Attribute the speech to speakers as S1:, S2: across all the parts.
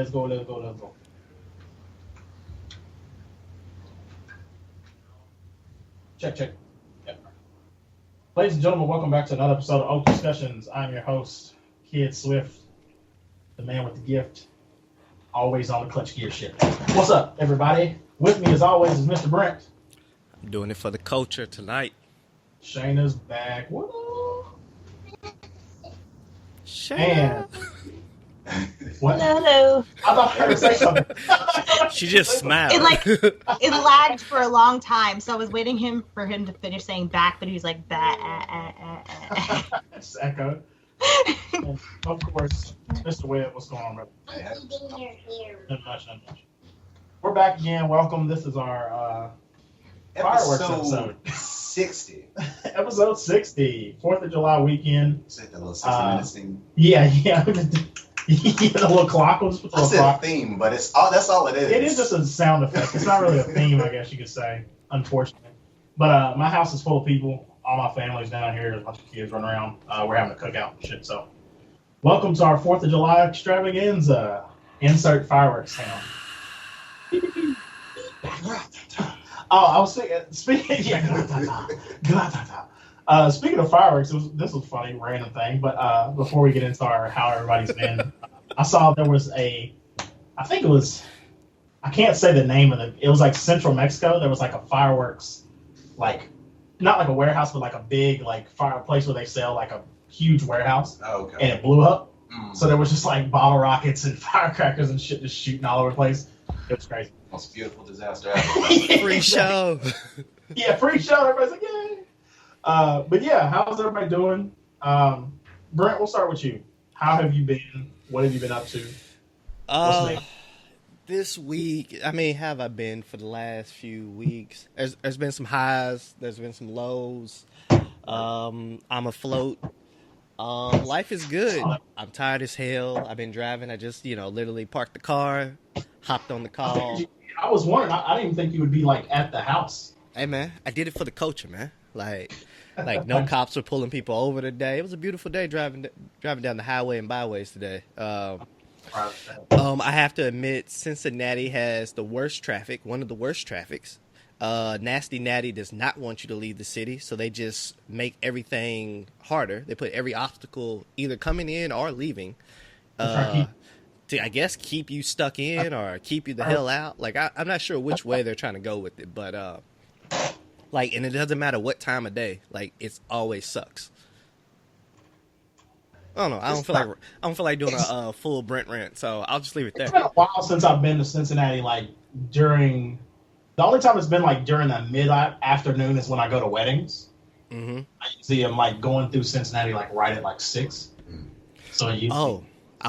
S1: Let's go. Check. Yep. Ladies and gentlemen, welcome back to another episode of Oak Discussions. I'm your host, Kid Swift, the man with the gift, always on the clutch gear shit. What's up, everybody? With me, as always, is Mr. Brent.
S2: I'm doing it for the culture tonight.
S1: Shayna's back. What up?
S2: Shayna.
S1: What?
S3: Hello.
S1: I thought I heard her say something.
S2: She just smiled.
S3: It lagged for a long time, so I was waiting for him to finish saying back, but he was like back.
S1: Just echoed. And of course, Mr. Webb, what's going on, brother? Not much. We're back again. Welcome. This is our fireworks episode.
S4: 60.
S1: Episode 60. 4th of July weekend.
S4: Is that the little 60 minutes thing?
S1: Yeah. The little clock. We'll just put the
S4: I
S1: little
S4: said
S1: clock.
S4: theme, but that's all it is.
S1: It is just a sound effect. It's not really a theme, I guess you could say, unfortunately. But my house is full of people. All my family's down here. There's a bunch of kids running around. We're having a cookout and shit. So, welcome to our 4th of July extravaganza. Insert fireworks sound. Oh, I was speaking. Yeah. Speaking of fireworks, this was a funny random thing. But before we get into how everybody's been, I saw there was I can't say the name of it. It was like Central Mexico. There was like a fireworks, like not like a warehouse, but like a big like fireplace where they sell like a huge warehouse.
S4: Oh, okay.
S1: And it blew up. So there was just like bottle rockets and firecrackers and shit just shooting all over the place. It was crazy.
S4: Most beautiful disaster ever.
S1: Yeah,
S2: Free show.
S1: Yeah, free show. Everybody's like, yay. But yeah, how's everybody doing? Brent, we'll start with you. How have you been? What have you been up to?
S2: This week, have I been for the last few weeks? There's been some highs. There's been some lows. I'm afloat. Life is good. I'm tired as hell. I've been driving. I just, literally parked the car, hopped on the call.
S1: I was wondering. I didn't even think you would be like at the house.
S2: Hey man, I did it for the culture, man. Like no cops were pulling people over today. It was a beautiful day driving down the highway and byways today. I have to admit, Cincinnati has the worst traffic, one of the worst traffics. Nasty Natty does not want you to leave the city, so they just make everything harder. They put every obstacle either coming in or leaving. To, I guess, keep you stuck in or keep you the hell out. Like, I'm not sure which way they're trying to go with it, but, and it doesn't matter what time of day. Like, it always sucks. I don't know. I don't feel like doing a full Brent rant, so I'll just leave it there.
S1: It's been a while since I've been to Cincinnati, like, the only time it's been, like, during the mid-afternoon is when I go to weddings. Mm-hmm. I usually am, like, going through Cincinnati, like, right at, like, 6. So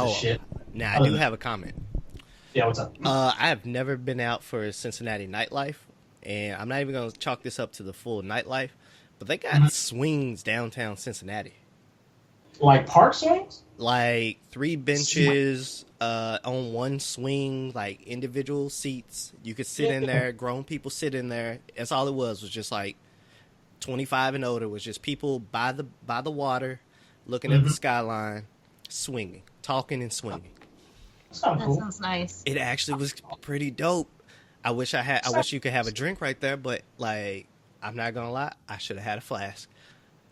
S1: shit.
S2: Now, I do have a comment.
S1: Yeah, what's up?
S2: I have never been out for Cincinnati nightlife, and I'm not even going to chalk this up to the full nightlife, but they got swings downtown Cincinnati.
S1: Like park swings?
S2: Like 3 benches on one swing, like individual seats. You could sit in there, grown people sit in there. That's all it was just like 25 and older, was just people by the water, looking at the skyline, swinging, talking and swinging.
S1: That cool.
S3: Sounds nice.
S2: It actually was pretty dope. I wish you could have a drink right there, but like, I'm not gonna lie, I should have had a flask.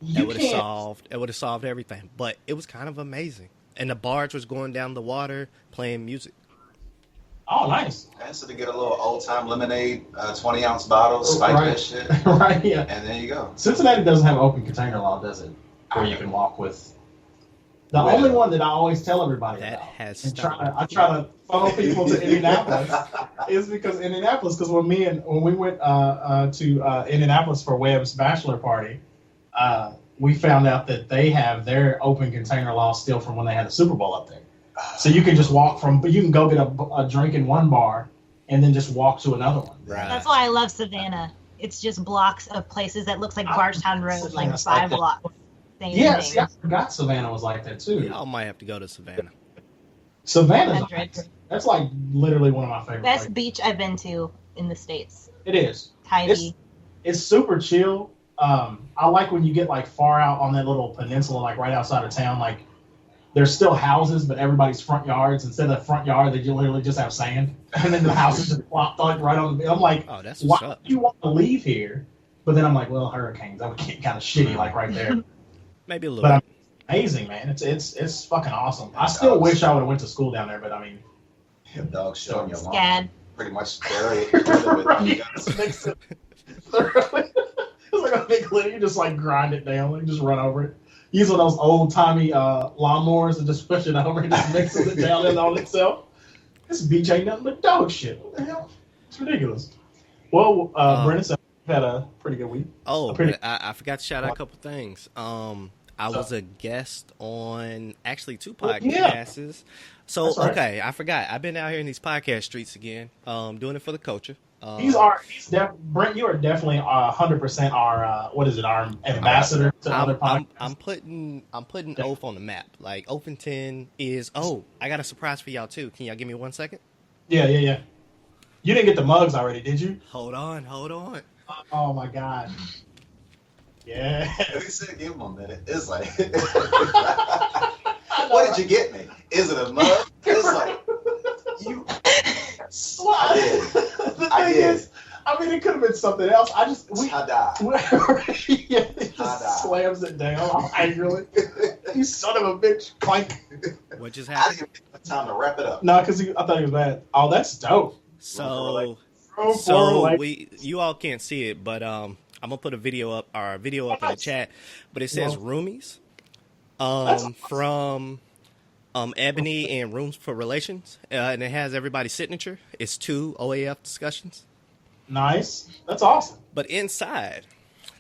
S2: It would have solved everything. But it was kind of amazing. And the barge was going down the water playing music.
S1: Oh, nice.
S4: And so to get a little old time lemonade, 20-ounce bottle, spike that shit.
S1: Right, yeah.
S4: And there you go.
S1: Cincinnati doesn't have open container law, does it? Where you can walk with. The only one that I always tell everybody
S2: that
S1: about,
S2: has
S1: and I try to funnel people to Indianapolis, is because when we went to Indianapolis for Webb's bachelor party, we found out that they have their open container law still from when they had the Super Bowl up there. So you can just you can go get a drink in one bar and then just walk to another one.
S2: Right.
S3: That's why I love Savannah. It's just blocks of places that looks like Bardstown Road, like 5 blocks.
S1: Yes, I forgot Savannah was like that too.
S2: Y'all might have to go to Savannah.
S1: Savannah's that's like literally one of my favorite
S3: best
S1: places.
S3: beach I've been to in the States.
S1: It is.
S3: Tybee.
S1: It's super chill. I like when you get like far out on that little peninsula, like right outside of town. Like there's still houses, but everybody's front yards, instead of front yard, they literally just have sand. And then the houses just plopped like right on the, I'm like,
S2: Oh, that's
S1: why
S2: what's up.
S1: do you want to leave here? But then I'm like, well, hurricanes, that would get kind of shitty, like right there.
S2: Maybe a little
S1: But
S2: bit.
S1: amazing, man. It's fucking awesome. I still wish I would have went to school down there, but I mean,
S4: If dogs showing your lawn,
S3: Scared.
S4: pretty much bury it. Rid of it.
S1: right,
S4: You
S1: it
S4: got-
S1: just makes it thoroughly. It's like a big litter. You just like grind it down, like just run over it. Use one of those old timey lawnmowers and just push it over and just mixes it down in on itself. This beach ain't nothing but dog shit. What the hell? It's ridiculous. Well, Brennan said we've had a pretty good week.
S2: Oh,
S1: pretty-
S2: but I forgot to shout out a couple things. I was a guest on actually 2 podcasts. So
S1: That's right.
S2: okay, I forgot. I've been out here in these podcast streets again, doing it for the culture.
S1: Brent, you are definitely 100% our our ambassador to other podcasts.
S2: I'm putting OAF on the map. Like OAF and 10 is. Oh, I got a surprise for y'all too. Can y'all give me 1 second?
S1: Yeah. You didn't get the mugs already, did you?
S2: Hold on.
S1: Oh my god. Yeah.
S4: If he said give him a minute, it's like, what did you get me? Is it a mug? It's like, you.
S1: Slide. The
S4: I
S1: thing
S4: did.
S1: is, I mean, it could have been something else. I
S4: Ta-da.
S1: yeah, he just
S4: Ta-da.
S1: slams it down angrily. You son of a bitch! Clank.
S2: What just
S4: I
S2: happened?
S4: didn't have time to wrap it up.
S1: No, because I thought he was bad. Oh, that's dope.
S2: So
S1: So
S2: you all can't see it, but I'm gonna put a video up in the chat. But it says roomies,
S1: That's awesome.
S2: from Ebony and Rooms for Relations, and it has everybody's signature. It's 2 OAF discussions.
S1: nice. That's awesome.
S2: But inside,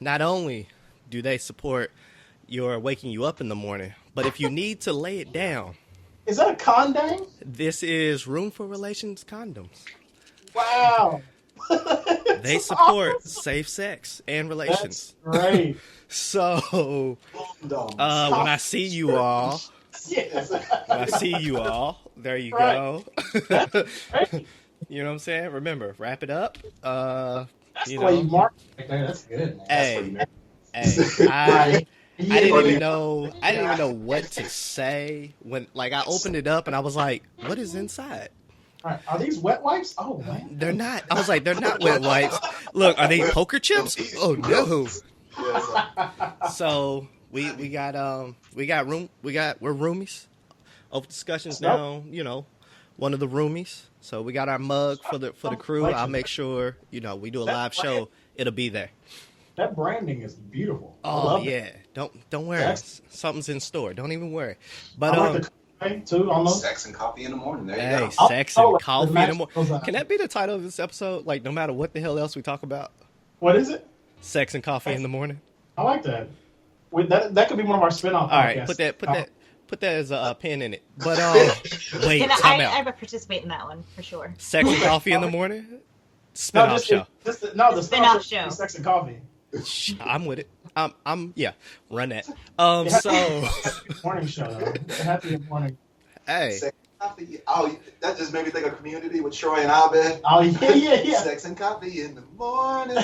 S2: not only do they support your waking you up in the morning, but if you need to lay it down,
S1: Is that a condom?
S2: this is Room for Relations condoms.
S1: Wow.
S2: They
S1: That's
S2: support
S1: awesome.
S2: safe sex and relations.
S1: That's great.
S2: So
S4: Condoms.
S2: when I see you all,
S1: Yes.
S2: there you
S1: Right.
S2: go.
S1: Great.
S2: You know what I'm saying? Remember, wrap it up.
S1: That's
S2: You
S1: the way you
S2: know,
S1: mark it right there. That's good, man.
S4: That's what you
S2: hey,
S4: meant.
S2: hey, I didn't
S1: Yeah.
S2: even know. I didn't even know what to say when, like, I opened it up and I was like, "What is inside?"
S1: All right. Are these wet wipes? Oh man.
S2: They're not. I was like, "They're not wet wipes." Look, are they poker chips? Oh no!
S4: Yeah, it's like,
S2: So we're roomies. Open discussions now. You know, one of the roomies. So we got our mug for the crew. I'll make sure we do a live show. It'll be there.
S1: That branding is beautiful. I
S2: Oh
S1: love it.
S2: yeah, don't worry.
S1: That's-
S2: Something's in store. Don't even worry.
S1: I
S2: But
S1: like the coffee too. Almost.
S4: sex and coffee in the morning. There you
S2: hey,
S4: go.
S2: sex
S1: Oh,
S2: and coffee in the morning.
S1: goes
S2: Can that be the title of this episode? Like, no matter what the hell else we talk about,
S1: What is it?
S2: sex and coffee in the morning.
S1: I like that. That could be one of our spin-off
S2: All right,
S1: podcasts.
S2: put that as a pin in it. But wait,
S3: And
S2: time
S3: I
S2: out.
S3: would participate in that one for sure.
S2: Sex and coffee in the morning. Spin-off show.
S1: The
S3: Spin-off
S1: spin-off
S3: show.
S1: is Sex and Coffee.
S2: I'm with it. Yeah, run that.
S1: It has to
S2: So
S1: be a morning show, though. It has to be a morning.
S2: hey,
S4: Sex and coffee. Oh, that just made me think of Community with Troy and Abed.
S1: Oh yeah.
S4: Sex and coffee in the morning.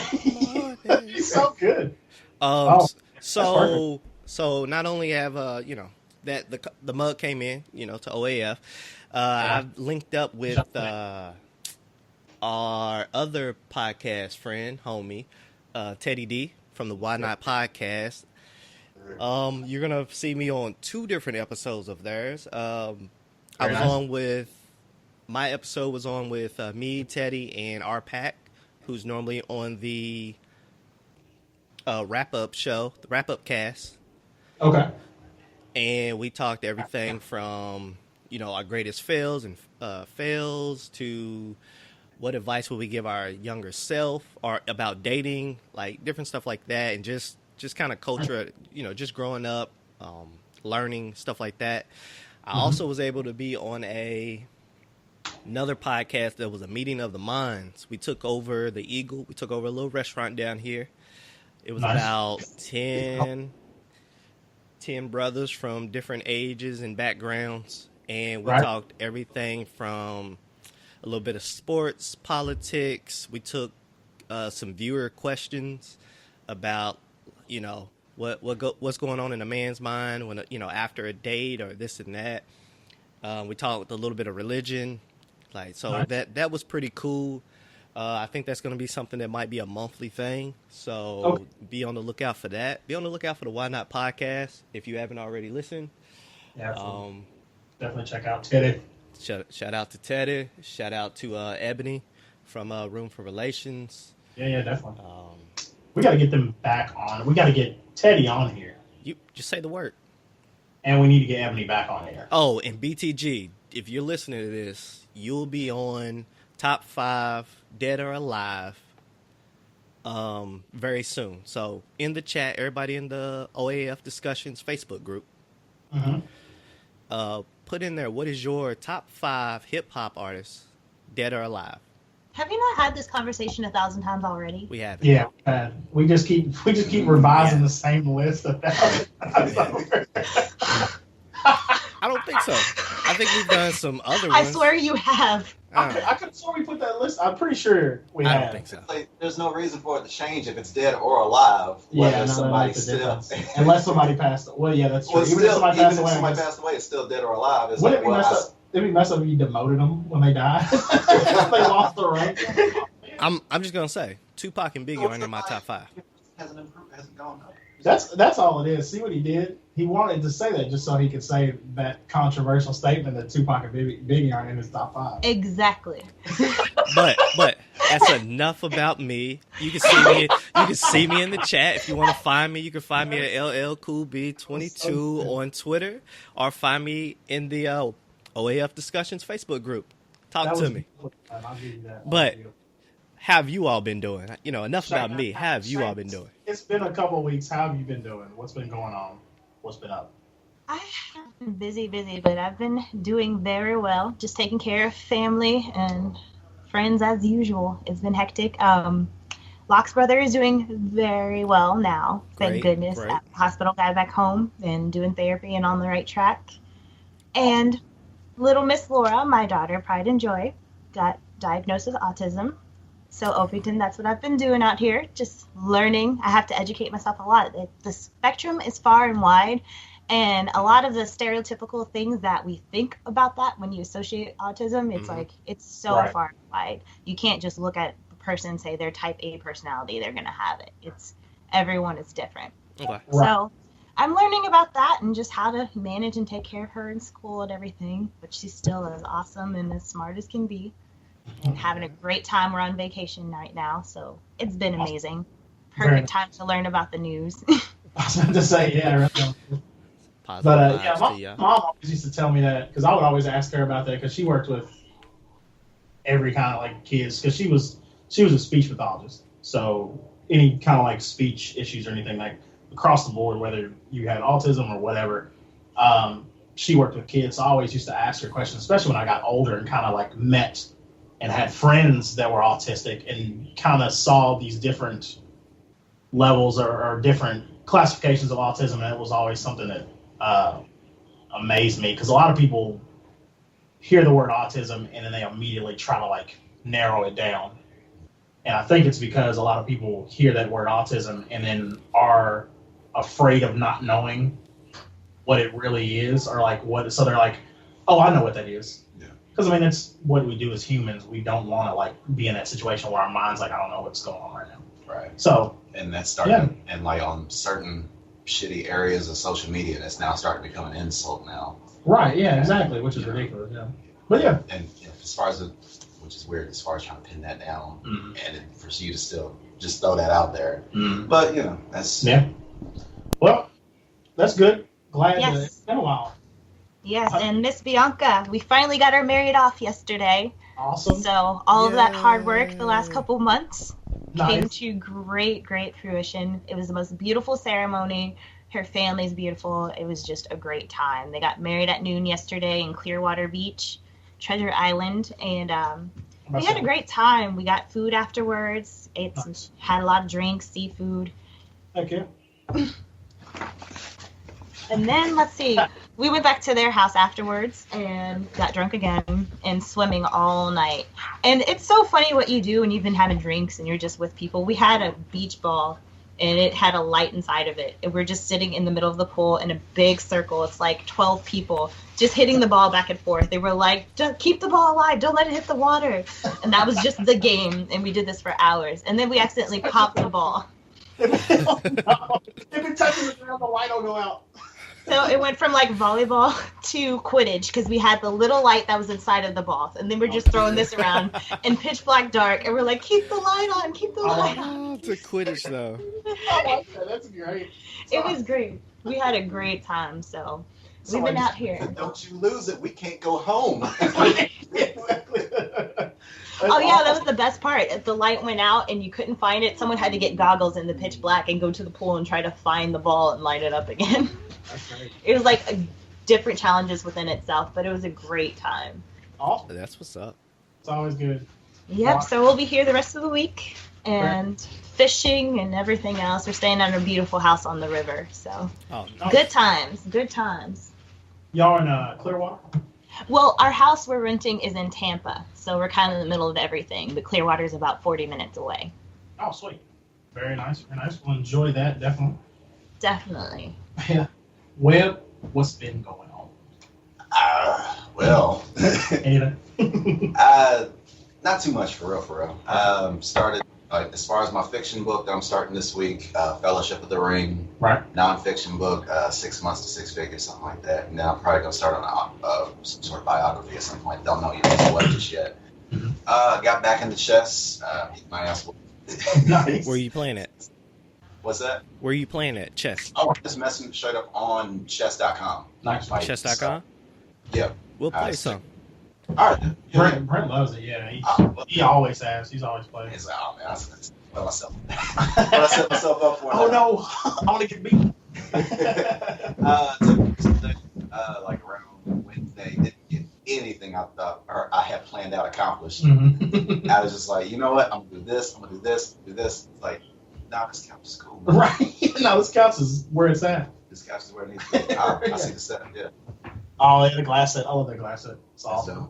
S1: He's so good.
S2: So not only have that the mug came in to OAF, I've linked up with our other podcast friend, homie, Teddy D from the Why Not podcast. You're gonna see me on 2 different episodes of theirs. I was on with my episode was on with me, Teddy, and R Pack, who's normally on the wrap-up show, the wrap-up cast.
S1: Okay.
S2: And we talked everything from, our greatest fails and fails to what advice would we give our younger self or about dating, like different stuff like that. And just kind of culture, just growing up, learning stuff like that. I also was able to be on another podcast that was a meeting of the minds. We took over the Eagle. We took over a little restaurant down here. It was
S1: Nice.
S2: about 10 brothers from different ages and backgrounds. And we
S1: Right.
S2: talked everything from a little bit of sports, politics. We took some viewer questions about, what's going on in a man's mind when after a date or this and that. We talked a little bit of religion, nice. that was pretty cool. I think that's going to be something that might be a monthly thing. So Be on the lookout for that. Be on the lookout for the Why Not podcast if you haven't already listened.
S1: Yeah, absolutely. Definitely check out Teddy.
S2: Shout out to Teddy. Shout out to Ebony from Room for Relations.
S1: Yeah, definitely. We got to get them back on. We got to get Teddy on here.
S2: You just say the word.
S1: And we need to get Ebony back on here.
S2: Oh, and BTG, if you're listening to this, you'll be on Top 5 Dead or Alive very soon. So in the chat, everybody in the OAF Discussions Facebook group, put in there, what is your top 5 hip-hop artists, dead or alive?
S3: Have you not had this conversation 1,000 times already?
S2: We have.
S1: Yeah, we just keep revising the same list 1,000 times.
S2: I don't think so. I think we've done some other ones.
S3: I swear you have.
S1: I could have sworn we put that list. I'm pretty sure we have.
S2: I don't think so.
S4: Like, there's no reason for it to change if it's dead or alive.
S1: Yeah,
S4: somebody still.
S1: Unless somebody passed. Well, yeah, that's true.
S4: Well,
S1: even if somebody
S4: passed away, it's still dead or alive. It's
S1: Wouldn't it be messed up if you demoted them when they die? They lost the rank.
S2: I'm just gonna say Tupac and Biggie aren't in my top 5.
S4: Hasn't improved. Hasn't gone up.
S1: That's all it is. See what he did? He wanted to say that just so he could say that controversial statement that Tupac and Biggie aren't in his top 5.
S3: Exactly.
S2: But that's enough about me. You can see me. You can see me in the chat. If you want to find me, you can find me at LLCoolB22 on Twitter, or find me in the OAF Discussions Facebook group. Talk to me.
S1: I'll give you that.
S2: But how have you all been doing? Enough about me. How have you all been doing?
S1: It's been a couple of weeks. How have you been doing? What's been going on? What's been up?
S3: I have been busy, but I've been doing very well. Just taking care of family and friends as usual. It's been hectic. Locke's brother is doing very well now. Thank goodness.
S2: Great.
S3: At the hospital, got back home and doing therapy and on the right track. And little Miss Laura, my daughter, Pride and Joy, got diagnosed with autism. So Overton, that's what I've been doing out here, just learning. I have to educate myself a lot. The spectrum is far and wide, and a lot of the stereotypical things that we think about that when you associate autism, it's like it's so far and wide. You can't just look at the person and say they're type A personality, they're going to have it. Everyone is different.
S2: Okay.
S3: So I'm learning about that and just how to manage and take care of her in school and everything, but she's still as awesome and as smart as can be. And having a great time. We're on vacation right now, so it's been amazing. Perfect time to learn about the news.
S1: I was about to say, yeah. But my mom always used to tell me that, because I would always ask her about that, because she worked with every kind of like kids, because she was a speech pathologist, so any kind of like speech issues or anything like across the board, whether you had autism or whatever, she worked with kids. So I always used to ask her questions, especially when I got older and kind of like met and had friends that were autistic and kind of saw these different levels or different classifications of autism. And it was always something that amazed me, because a lot of people hear the word autism and then they immediately try to like narrow it down. And I think it's because a lot of people hear that word autism and then are afraid of not knowing what it really is, or like what, so they're like, oh, I know what that is. Because, I mean, that's what we do as humans. We don't want to, like, be in that situation where our mind's like, I don't know what's going on right now.
S4: Right.
S1: So.
S4: And that's starting, and, like, on certain shitty areas of social media, that's now starting to become an insult now.
S1: Right, yeah, exactly, which is ridiculous, yeah. But, yeah.
S4: And as far as, which is weird, as far as trying to pin that down, and for you to still just throw that out there. But, that's.
S1: Yeah. Well, that's good. Glad that it's been a while.
S3: Yes, and Miss Bianca, we finally got her married off yesterday.
S1: Awesome.
S3: So all of that hard work the last couple months came to great fruition. It was the most beautiful ceremony. Her family's beautiful. It was just a great time. They got married at noon yesterday in Clearwater Beach, Treasure Island, and we had a great time. We got food afterwards. Had a lot of drinks, seafood.
S1: Okay.
S3: And then, let's see, we went back to their house afterwards and got drunk again and swimming all night. And it's so funny what you do when you've been having drinks and you're just with people. We had a beach ball and it had a light inside of it. And we're just sitting in the middle of the pool in a big circle. It's like 12 people just hitting the ball back and forth. They were like, keep the ball alive. Don't let it hit the water. And that was just the game. And we did this for hours. And then we accidentally popped the ball.
S1: If it touches the ground, the light will go out.
S3: So it went from like volleyball to Quidditch because we had the little light that was inside of the ball. And then we're just throwing this around in pitch black dark. And we're like, keep the light on, keep the light on.
S2: To Quidditch, though.
S1: I like that. That's great.
S3: It was great. We had a great time. So we've been out here.
S4: Don't you lose it, we can't go home.
S1: Exactly.
S3: Oh, yeah, that was the best part. If the light went out and you couldn't find it, someone had to get goggles in the pitch black and go to the pool and try to find the ball and light it up again.
S1: That's great.
S3: It was like different challenges within itself, but it was a great time.
S1: Awesome.
S2: That's what's up.
S1: It's always good.
S3: Yep, so we'll be here the rest of the week and fishing and everything else. We're staying at a beautiful house on the river, so good times, good times.
S1: Y'all in Clearwater?
S3: Well, our house we're renting is in Tampa, so we're kind of in the middle of everything, but Clearwater is about 40 minutes away.
S1: Oh, sweet. Very nice, very nice. We'll enjoy that, definitely.
S3: Definitely.
S1: Yeah. Webb, what's been going on?
S4: Well,
S1: Anything?
S4: not too much for real. Started, like, as far as my fiction book that I'm starting this week, Fellowship of the Ring.
S1: Right.
S4: Non-fiction book, 6 months to 6 figures, something like that. And then I'm probably going to start on some sort of biography or something like that. Don't know even what just yet.
S1: Mm-hmm.
S4: Got back into chess. My ass
S1: Nice.
S2: Where are you playing at?
S4: What's that?
S2: Where are you playing at? Chess.
S4: Oh, I'm just messing straight up on chess.com.
S1: Nice.
S4: Like,
S2: Chess.com?
S4: Yeah.
S2: We'll play some.
S4: All right. Yeah.
S1: Brent loves it, yeah. He
S4: Yeah.
S1: always has. He's always played.
S4: It's like, oh man, I set myself up for.
S1: Oh no, I want to get beat.
S4: Like around Wednesday, didn't get anything I thought or I had planned out accomplished.
S1: Mm-hmm.
S4: I was just like, you know what? I'm gonna do this. I'm gonna do this. Do this. It's like, nah, this couch is cool. Man.
S1: Right. No, this couch is where it's at.
S4: This couch is where it needs to be. I see the setup. Yeah.
S1: Oh, yeah, the glass set. I love the glass set. It's awesome.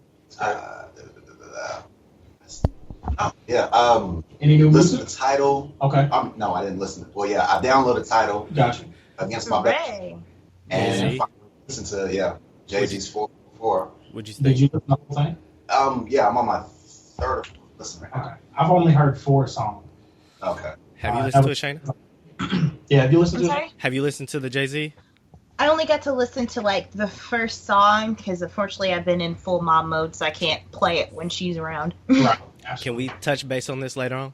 S4: Yeah.
S1: Any new
S4: Listen to
S1: music?
S4: the title.
S1: Okay.
S4: No, I didn't listen. Well, yeah, I downloaded Title
S1: Gotcha.
S4: against my back,
S3: Hooray.
S4: and
S2: Jay-Z?
S4: listen to Jay-Z's 4.
S2: What'd you
S1: Did
S2: think?
S1: you listen to the whole thing?
S4: Yeah, I'm on my third or fourth listen right now.
S1: Okay. I've only heard 4 songs.
S4: Okay.
S2: Have you listened to it, Shayna?
S1: Yeah, have you listened
S3: I'm
S1: to
S3: sorry?
S2: Have you listened to the Jay-Z?
S3: I only got to listen to like the first song because unfortunately I've been in full mom mode, so I can't play it when she's around.
S1: it? Right.
S2: Can we touch base on this later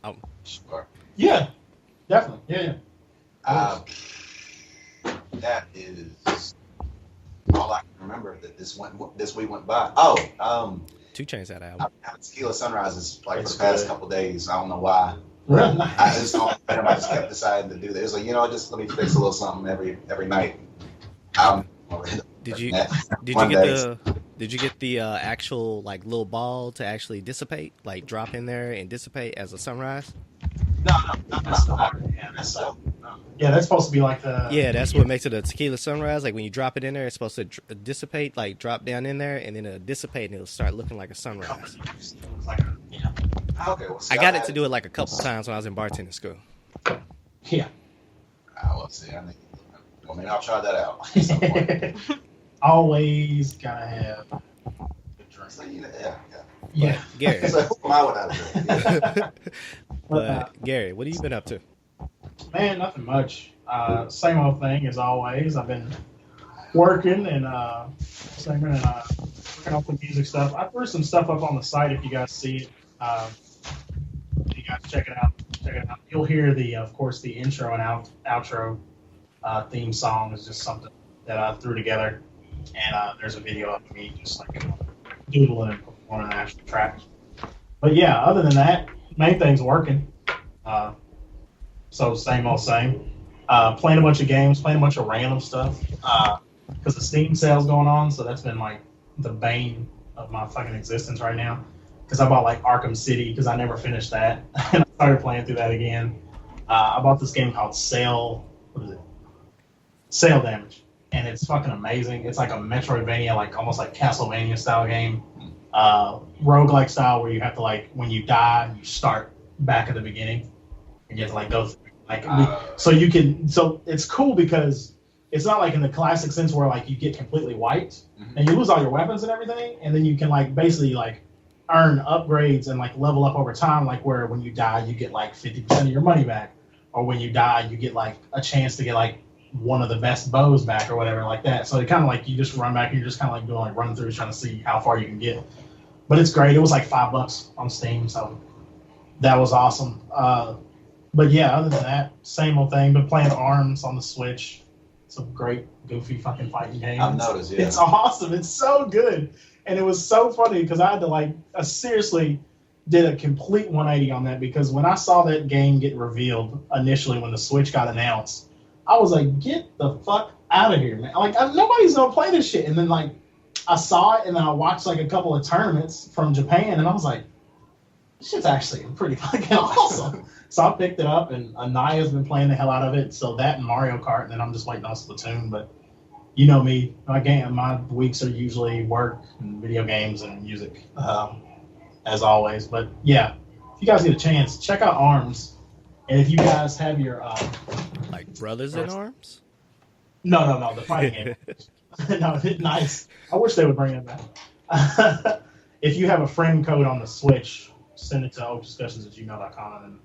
S2: on?
S4: Sure.
S1: Yeah, definitely. Yeah.
S4: That is all I can remember that this week went by. Oh,
S2: 2 Chainz had an
S4: I've
S2: album.
S4: had Tequila Sunrises like
S1: It's
S4: for the past
S1: good.
S4: couple days. I don't know why.
S1: Really
S4: I just kept deciding to do that. It was like, just let me fix a little something every night.
S2: Did you
S4: Mondays.
S2: Did you get the actual like little ball to actually dissipate, like drop in there and dissipate as a sunrise?
S4: No, that's not. Yeah, that's so. No.
S1: Yeah, that's supposed to be like the.
S2: Yeah, that's what makes it a tequila sunrise. Like when you drop it in there, it's supposed to dissipate, like drop down in there, and then it'll dissipate, and it'll start looking like a sunrise.
S4: Okay, well, see,
S2: I got it to do it like a couple times when I was in bartending school.
S1: Yeah.
S4: Well, see, maybe I'll try that out. At some point.
S1: Always gotta have a drink.
S4: So, yeah.
S1: Yeah.
S2: Gary,
S4: It's like, who am I without a drink?
S2: but Gary, what have you been up to?
S1: Man, nothing much. Same old thing as always. I've been working and singing and working on some music stuff. I threw some stuff up on the site if you guys see it. You guys check it out. You'll hear of course, the intro and outro theme song is just something that I threw together, and there's a video of me just like doodling and performing an actual track. But yeah, other than that, main thing's working. So same old same. Playing a bunch of games, playing a bunch of random stuff. Because the Steam sale's going on, so that's been like the bane of my fucking existence right now. Because I bought like Arkham City because I never finished that, and I started playing through that again. I bought this game called Sail Damage, and it's fucking amazing. It's like a Metroidvania, like almost like Castlevania style game, roguelike style where you have to like when you die, you start back at the beginning, and you have to like go through So you can. So it's cool because it's not like in the classic sense where like you get completely wiped and you lose all your weapons and everything, and then you can like basically like earn upgrades and like level up over time. Like where when you die, you get like 50% of your money back, or when you die, you get like a chance to get like one of the best bows back or whatever like that. So it kind of like you just run back and you're just kind of like doing like running through trying to see how far you can get. But it's great. It was like $5 on Steam, so that was awesome. But yeah, other than that, same old thing. Been playing ARMS on the Switch. It's a great, goofy fucking fighting game.
S4: I've noticed, yeah.
S1: It's awesome. It's so good. And it was so funny because I had to I seriously did a complete 180 on that because when I saw that game get revealed initially when the Switch got announced, I was like, get the fuck out of here, man. Like, nobody's going to play this shit. And then, like, I saw it and then I watched, like, a couple of tournaments from Japan and I was like, this shit's actually pretty fucking awesome. So I picked it up, and Anaya's been playing the hell out of it. So that and Mario Kart, and then I'm just waiting on Splatoon. But you know me, my weeks are usually work and video games and music, as always. But yeah, if you guys get a chance, check out ARMS. And if you guys have your
S2: like Brothers in Arms?
S1: No, the fighting game. No, nice. I wish they would bring it back. If you have a friend code on the Switch, send it to oakdiscussions@gmail.com. And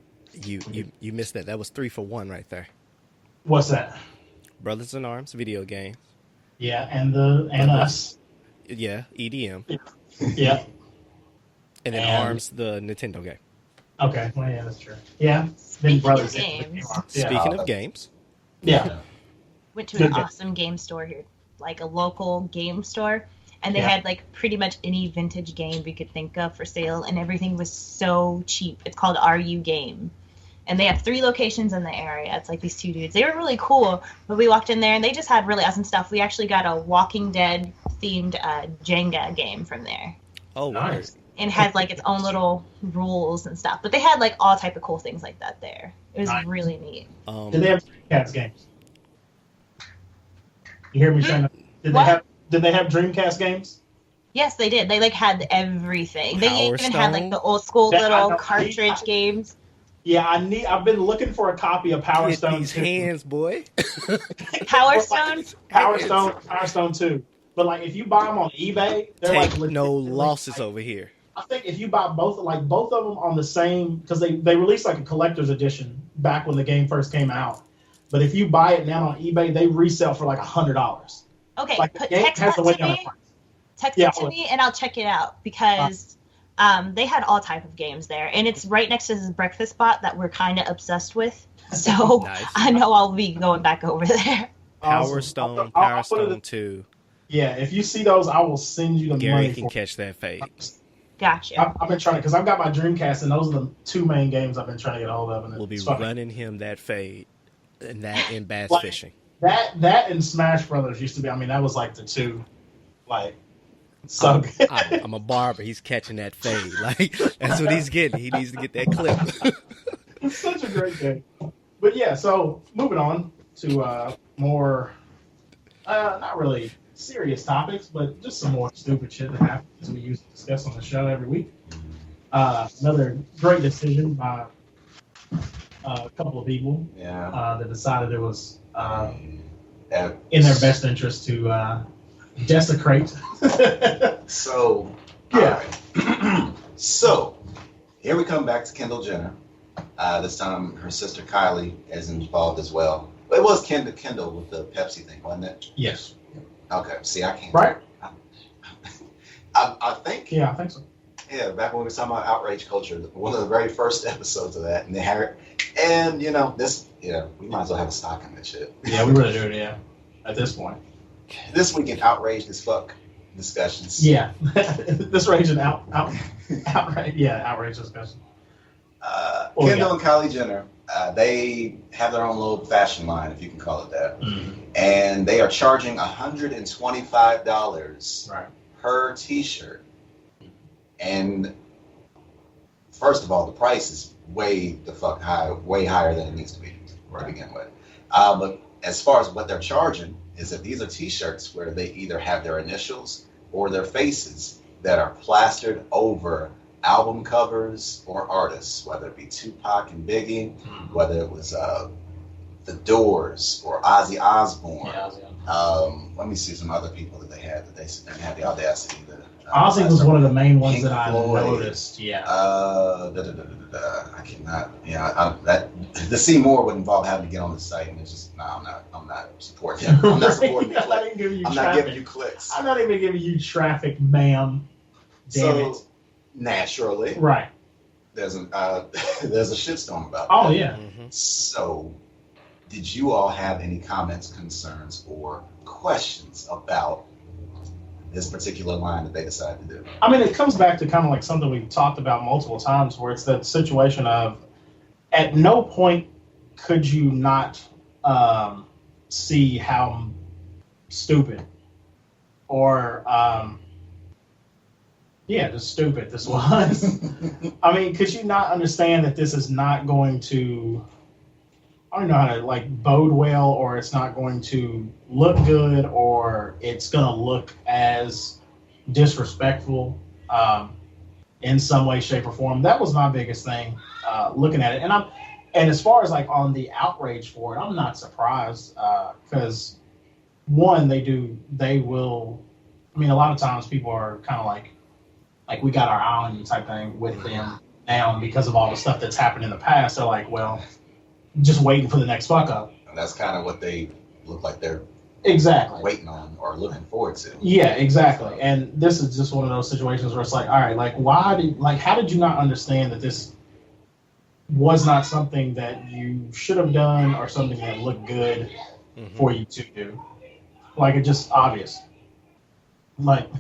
S2: You missed that. That was 3 for 1 right there.
S1: What's that?
S2: Brothers in Arms video game.
S1: Yeah, and us.
S2: Yeah, EDM.
S1: Yeah.
S2: And then ARMS, the Nintendo game.
S1: Okay, well, yeah, that's true. Yeah, then Brothers.
S3: Games.
S2: Speaking of games.
S1: Yeah.
S3: Went to an awesome game store here, like a local game store. And they had like pretty much any vintage game we could think of for sale, and everything was so cheap. It's called RU Game. And they have 3 locations in the area. It's like these 2 dudes. They were really cool, but we walked in there and they just had really awesome stuff. We actually got a Walking Dead themed Jenga game from there.
S2: Oh, nice.
S3: And had like its own little rules and stuff. But they had like all type of cool things like that there. It was really neat.
S1: Did they have Dreamcast games? You hear me saying that? Did they have Dreamcast games?
S3: Yes, they did. They like had everything. They
S2: Power
S3: even
S2: Stone?
S3: had like the old school little cartridge games.
S1: Yeah, I've been looking for a copy of Power Stone 2.
S2: These hands, boy.
S3: Power Stone?
S1: Power Stone 2. But like if you buy them on eBay, they're
S2: Take
S1: like
S2: no losses over here.
S1: I think if you buy both of them on the same, because they released like a collector's edition back when the game first came out. But if you buy it now on eBay, they resell for like $100.
S3: Okay,
S1: like
S3: text that to me. Text it to me, and I'll check it out because they had all type of games there, and it's right next to this breakfast spot that we're kind of obsessed with. So nice. I know I'll be going back over there.
S2: Power Stone, Power Stone 2.
S1: Yeah, if you see those, I will send you the money.
S2: Gary can catch that fade.
S3: Gotcha.
S1: I've been trying to, because I've got my Dreamcast, and those are the 2 main games I've been trying to get a hold of. And
S2: we'll be running him that fade, and that in bass fishing.
S1: That and Smash Brothers used to be. I mean, that was like the 2, like so good.
S2: I'm a barber. He's catching that fade. Like that's what he's getting. He needs to get that clip.
S1: It's such a great game. But yeah, so moving on to more, not really serious topics, but just some more stupid shit that happens we used to discuss on the show every week. Another great decision by a couple of people that decided it was in their best interest to desecrate.
S4: So, yeah. Right. So, here we come back to Kendall Jenner. This time, her sister Kylie is involved as well. It was Kendall with the Pepsi thing, wasn't it?
S1: Yes.
S4: Okay. See, I can't.
S1: Right.
S4: I think.
S1: Yeah, I think so.
S4: Yeah, back when we were talking about outrage culture, one of the very first episodes of that, and they had, and you know this, we might as well have a stock in that shit.
S1: Yeah, we really do. Yeah, at this point.
S4: This week in outraged as fuck discussions.
S1: Yeah, this range in outrage discussion.
S4: Kendall and Kylie Jenner, they have their own little fashion line, if you can call it that, and they are charging $125 per T-shirt. And first of all, the price is way the fuck high, way higher than it needs to be to begin with. But as far as what they're charging is that these are T-shirts where they either have their initials or their faces that are plastered over album covers or artists, whether it be Tupac and Biggie, whether it was The Doors or Ozzy Osbourne.
S1: Yeah, Ozzy.
S4: Let me see some other people that they had had the audacity to.
S1: Ozzy was one of the main ones
S4: Pink
S1: that I
S4: Floyd.
S1: noticed. Yeah.
S4: I cannot. Yeah, the C more would involve having to get on the site, and it's just no. I'm not supporting him. I'm not supporting the click. I'm not giving you clicks.
S1: I'm not even giving you traffic, ma'am. Damn it.
S4: Naturally,
S1: Right.
S4: there's a shitstorm about that.
S1: Oh yeah.
S4: So, did you all have any comments, concerns, or questions about this particular line that they decided to do?
S1: I mean, it comes back to kind of like something we've talked about multiple times, where it's that situation of, at no point could you not see how stupid or just stupid this was. I mean, could you not understand that this is not going to, I don't know how to like bode well, or it's not going to look good, or it's going to look as disrespectful in some way, shape, or form. That was my biggest thing looking at it. And as far as like on the outrage for it, I'm not surprised because one, they will. I mean, a lot of times people are kind of like we got our eye on you type thing with them now because of all the stuff that's happened in the past. They're like, well, just waiting for the next fuck up.
S4: And that's kind of what they look like they're
S1: exactly
S4: waiting on or looking forward to.
S1: Yeah, exactly. And this is just one of those situations where it's like, all right, like how did you not understand that this was not something that you should have done or something that looked good for you to do? Like, it's just obvious. Like,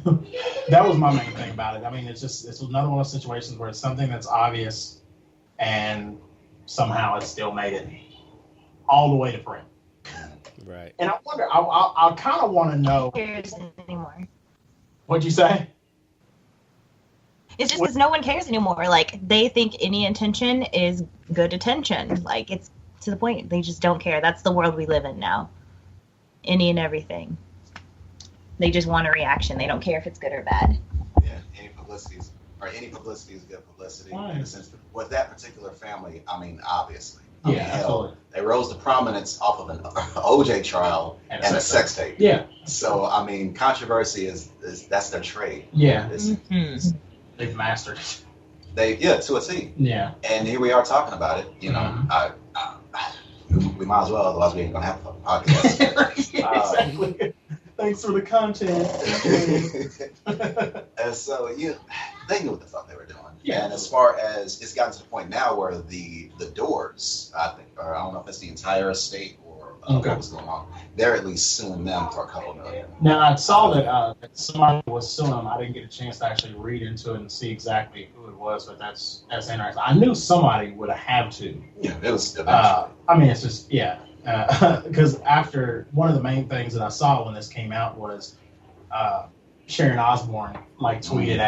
S1: that was my main thing about it. I mean, it's another one of those situations where it's something that's obvious and somehow it still made it all the way to print.
S2: Right.
S1: And I wonder, I kind of want to know.
S3: Cares anymore.
S1: What'd you say?
S3: It's just because no one cares anymore. Like, they think any attention is good attention. Like, it's to the point. They just don't care. That's the world we live in now. Any and everything. They just want a reaction. They don't care if it's good or bad.
S4: Yeah, any publicity is good publicity.
S1: Right.
S4: In a sense, with that particular family, I mean, obviously.
S1: Absolutely.
S4: They rose to prominence off of an OJ trial and a sex tape.
S1: Yeah.
S4: So, I mean, controversy is that's their trade.
S1: Yeah.
S3: They've
S1: mastered it.
S4: To a T.
S1: Yeah.
S4: And here we are talking about it. You know, we might as well, otherwise we ain't gonna have a podcast.
S1: Exactly. Thanks for the content.
S4: And so they knew what the fuck they were doing.
S1: Yeah.
S4: And as far as it's gotten to the point now where the Doors, I think, or I don't know if it's the entire estate or what was going on, they're at least suing them for a couple million.
S1: Now I saw that somebody was suing them. I didn't get a chance to actually read into it and see exactly who it was, but that's interesting. I knew somebody would have to.
S4: Yeah, it was eventually.
S1: I mean, it's just because after one of the main things that I saw when this came out was Sharon Osbourne like tweeted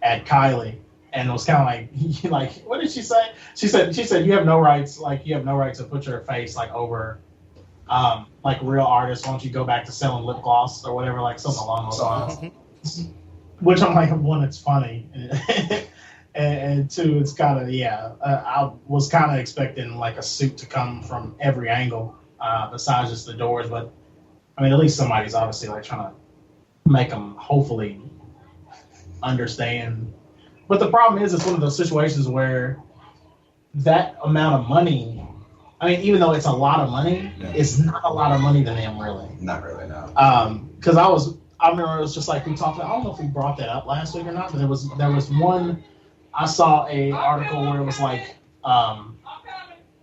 S1: at Kylie, and it was kind of like what did she say? She said you have no rights to put your face like over like real artists. Why don't you go back to selling lip gloss or whatever, like something along those lines. Which I'm like, one, it's funny. And two, it's kind of, I was kind of expecting like a suit to come from every angle besides just the Doors. But I mean, at least somebody's obviously like trying to make them hopefully understand. But the problem is, it's one of those situations where that amount of money, I mean, even though it's a lot of money, it's not a lot of money to them, really.
S4: Not really, no.
S1: Because I remember it was just like we talked about, I don't know if we brought that up last week or not, but there was one. I saw a article where it was like,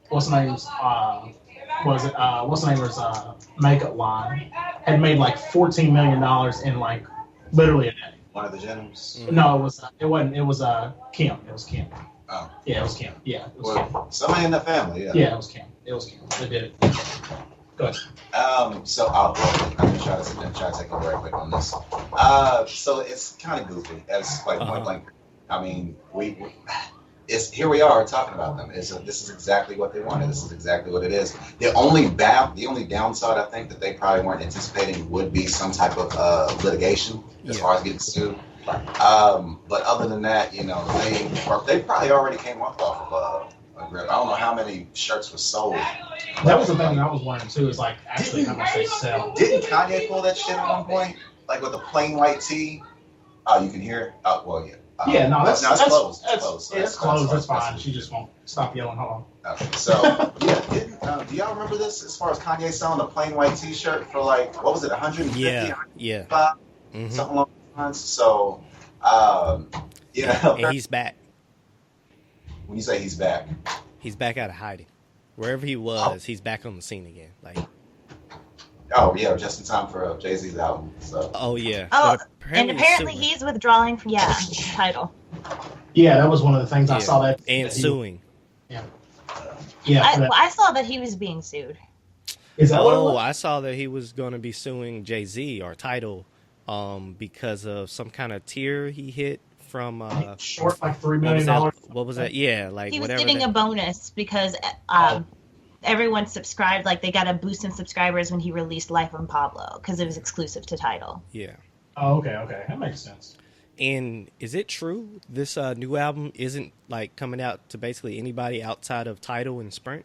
S1: what's the name's makeup line had made like $14 million in like literally a day.
S4: One of the Jenners?
S1: No, it wasn't. It was Kim. It was Kim.
S4: Oh.
S1: Yeah, it was Kim. Yeah, it was Kim.
S4: Somebody in the family, yeah.
S1: Yeah, it was Kim. They did it. Go ahead.
S4: So I'm gonna try to take a very quick on this. So it's kind of goofy, as like point blank. I mean, here we are talking about them. This is exactly what they wanted. This is exactly what it is. The only downside I think that they probably weren't anticipating would be some type of litigation as far as getting sued. But other than that, you know, they probably already came off of a grip. I don't know how many shirts were sold.
S1: That was the thing that I was wondering too. Is like actually how much they sell.
S4: Didn't Kanye pull that shit at one point? Like with a plain white tee? Oh, you can hear it? Oh, well, yeah.
S1: Yeah, no, that's
S4: closed.
S1: It's
S4: closed. So
S1: it's closed. That's fine. She just won't stop yelling. Hold on.
S4: Okay, so yeah, do y'all remember this? As far as Kanye selling a plain white T-shirt for like what was it, 150?
S2: Yeah.
S4: Something along those lines. So, yeah.
S2: And he's back.
S4: When you say he's back,
S2: he's back out of hiding. Wherever he was, he's back on the scene again. Like.
S4: Oh yeah, just in time for Jay-Z's album. So.
S2: Oh yeah.
S3: Oh, and apparently he's withdrawing from Tidal.
S1: Yeah, that was one of the things I saw that.
S2: And suing.
S1: Yeah.
S3: I saw that he was being sued.
S1: Is that what it was?
S2: I saw that he was going to be suing Jay-Z or Tidal, because of some kind of tier he hit from.
S1: Short like $3 million.
S2: What was that? Yeah, like
S3: he was
S2: whatever.
S3: getting a bonus because everyone subscribed. Like they got a boost in subscribers when he released Life on Pablo because it was exclusive to Tidal.
S2: Yeah.
S1: Oh, okay, that makes sense.
S2: And is it true this new album isn't like coming out to basically anybody outside of Tidal and Sprint?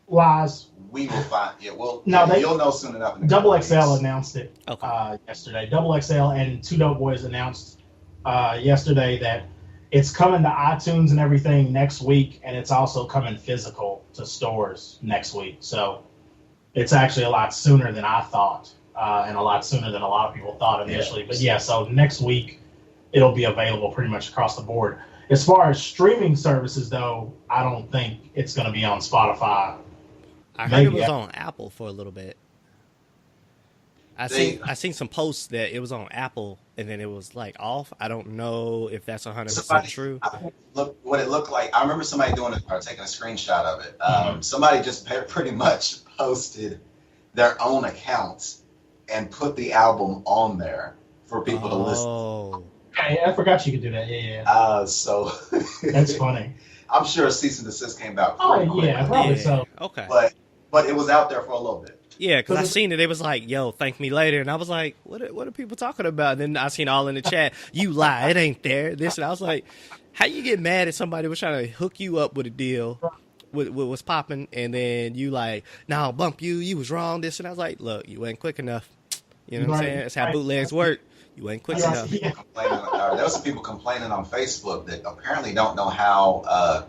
S1: Lies.
S4: We will find. Yeah, well,
S1: no,
S4: you'll know soon enough.
S1: Double XL announced it
S2: okay.
S1: Yesterday. Double XL and Two Dope Boys announced yesterday that it's coming to iTunes and everything next week, and it's also coming physical to stores next week. So it's actually a lot sooner than I thought, and a lot sooner than a lot of people thought initially. But yeah, so next week it'll be available pretty much across the board. As far as streaming services, though, I don't think it's going to be on Spotify.
S2: I heard it was on Apple for a little bit. I seen some posts that it was on Apple and then it was like off. I don't know if that's 100% true.
S4: Look what it looked like. I remember somebody doing it or taking a screenshot of it. Somebody just pretty much posted their own accounts and put the album on there for people to listen.
S1: Okay, I forgot you could do that. Yeah.
S4: So
S1: that's funny.
S4: I'm sure cease and desist came out.
S1: Yeah, probably so.
S2: Okay.
S4: But it was out there for a little bit.
S2: Yeah, because I seen it. It was like, yo, thank me later. And I was like, what are people talking about? And then I seen all in the chat, you lie, it ain't there. This and I was like, how you get mad at somebody who was trying to hook you up with a deal, with what's popping, and then you like, nah, I'll bump you. You was wrong. This and I was like, look, you ain't quick enough. You know what I'm saying? That's how bootlegs work. You ain't quick enough.
S4: There was some people complaining on Facebook that apparently don't know how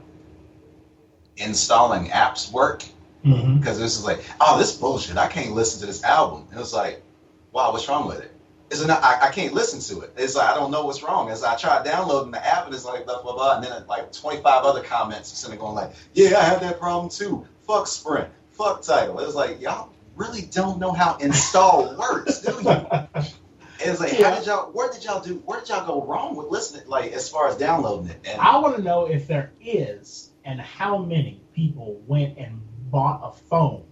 S4: installing apps work. Because this is like, oh, this bullshit. I can't listen to this album. And it was like, wow, what's wrong with it? It's not, I can't listen to it. It's like, I don't know what's wrong. As I tried downloading the app, and it's like, blah, blah, blah. And then like 25 other comments sitting going like, yeah, I have that problem too. Fuck Sprint. Fuck Tidal. It was like, y'all really don't know how install works, do you? It's like, where did y'all go wrong with listening, like, as far as downloading it? And
S1: I want to know if there is, and how many people went and bought a phone.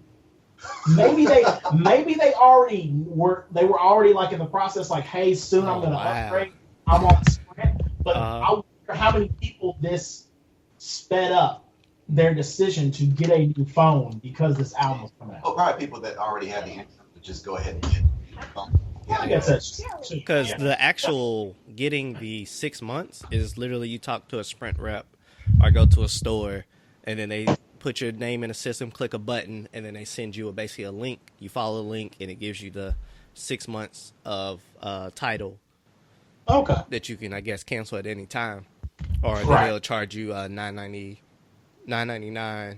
S1: Maybe they already were already like in the process, like, hey, soon I'm going to upgrade. I'm on Sprint. But I wonder how many people this sped up their decision to get a new phone because this album was coming out.
S4: Oh, probably people that already had the income to just go ahead and get a phone.
S1: Yeah, I guess that's
S2: because the actual getting the 6 months is literally you talk to a Sprint rep or go to a store and then they put your name in a system, click a button, and then they send you basically a link. You follow the link and it gives you the 6 months of Tidal.
S1: Okay.
S2: That you can, I guess, cancel at any time, or they'll charge you $9.99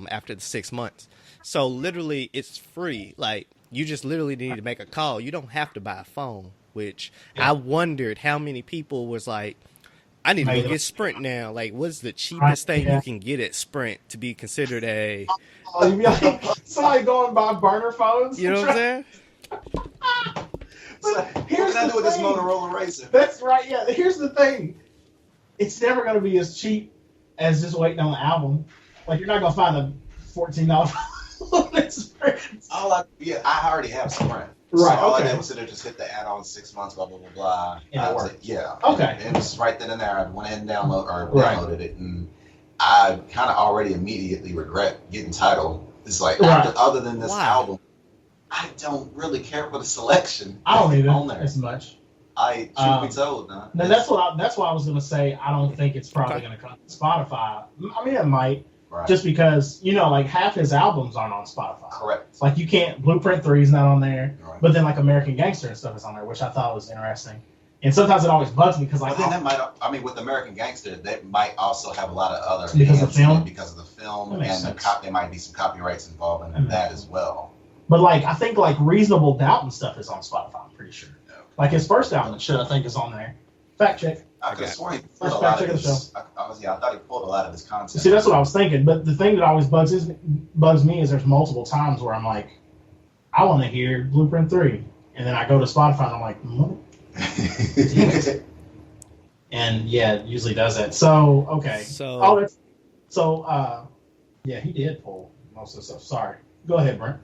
S2: after the 6 months. So literally, it's free. Like, you just literally need to make a call. You don't have to buy a phone, which I wondered how many people was like, I need to go get Sprint now. Like, what's the cheapest thing you can get at Sprint to be considered a...
S1: You mean like somebody going by burner phones?
S2: You know what I'm saying?
S4: So, what can I do with this Motorola Razr?
S1: That's right, yeah. Here's the thing. It's never going to be as cheap as just waiting on the album. Like, you're not going to find a $14
S4: I already have Sprint.
S1: Right.
S4: So all I did was just hit the add-on 6 months, blah blah blah blah.
S1: Okay.
S4: And it was right then and there. I went ahead and downloaded it, and I kind of already immediately regret getting Tidal. It's like other than this album, I don't really care for the selection.
S1: I don't either as much.
S4: Truth be told, nah.
S1: Now that's why I was gonna say I don't think it's probably gonna come to Spotify. I mean, it might, just because like half his albums aren't on Spotify.
S4: Correct.
S1: Like you can't. Blueprint 3 is not on there,
S4: Right.
S1: but then like American Gangster and stuff is on there, which I thought was interesting. And sometimes it always bugs me because like.
S4: But then that might. I mean, with American Gangster, they might also have a lot of other
S1: because of the film.
S4: Because of the film, and there might be some copyrights involved in that as well.
S1: But like I think like Reasonable Doubt and stuff is on Spotify. I'm pretty sure. Like his first album and shit, I think is on there. Fact check.
S4: I could have sworn he pulled a lot of his. I thought he pulled a lot of his content.
S1: See, that's what I was thinking. But the thing that always bugs me is there's multiple times where I'm like, I want to hear Blueprint 3, and then I go to Spotify and I'm like, and yeah, it usually does that. So okay. Yeah, he did pull most of the stuff. Sorry. Go ahead, Brent.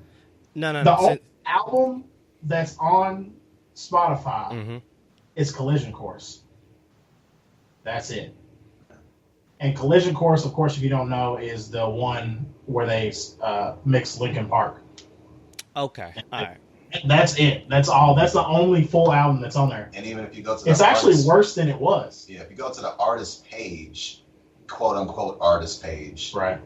S2: No.
S1: The only album that's on Spotify is Collision Course. That's it. And Collision Course, of course, if you don't know, is the one where they mix Linkin Park.
S2: Okay, all right.
S1: That's it. That's all. That's the only full album that's on there.
S4: And even if you go to
S1: it's actually worse than it was.
S4: Yeah, if you go to the artist page, quote unquote artist page,
S1: right?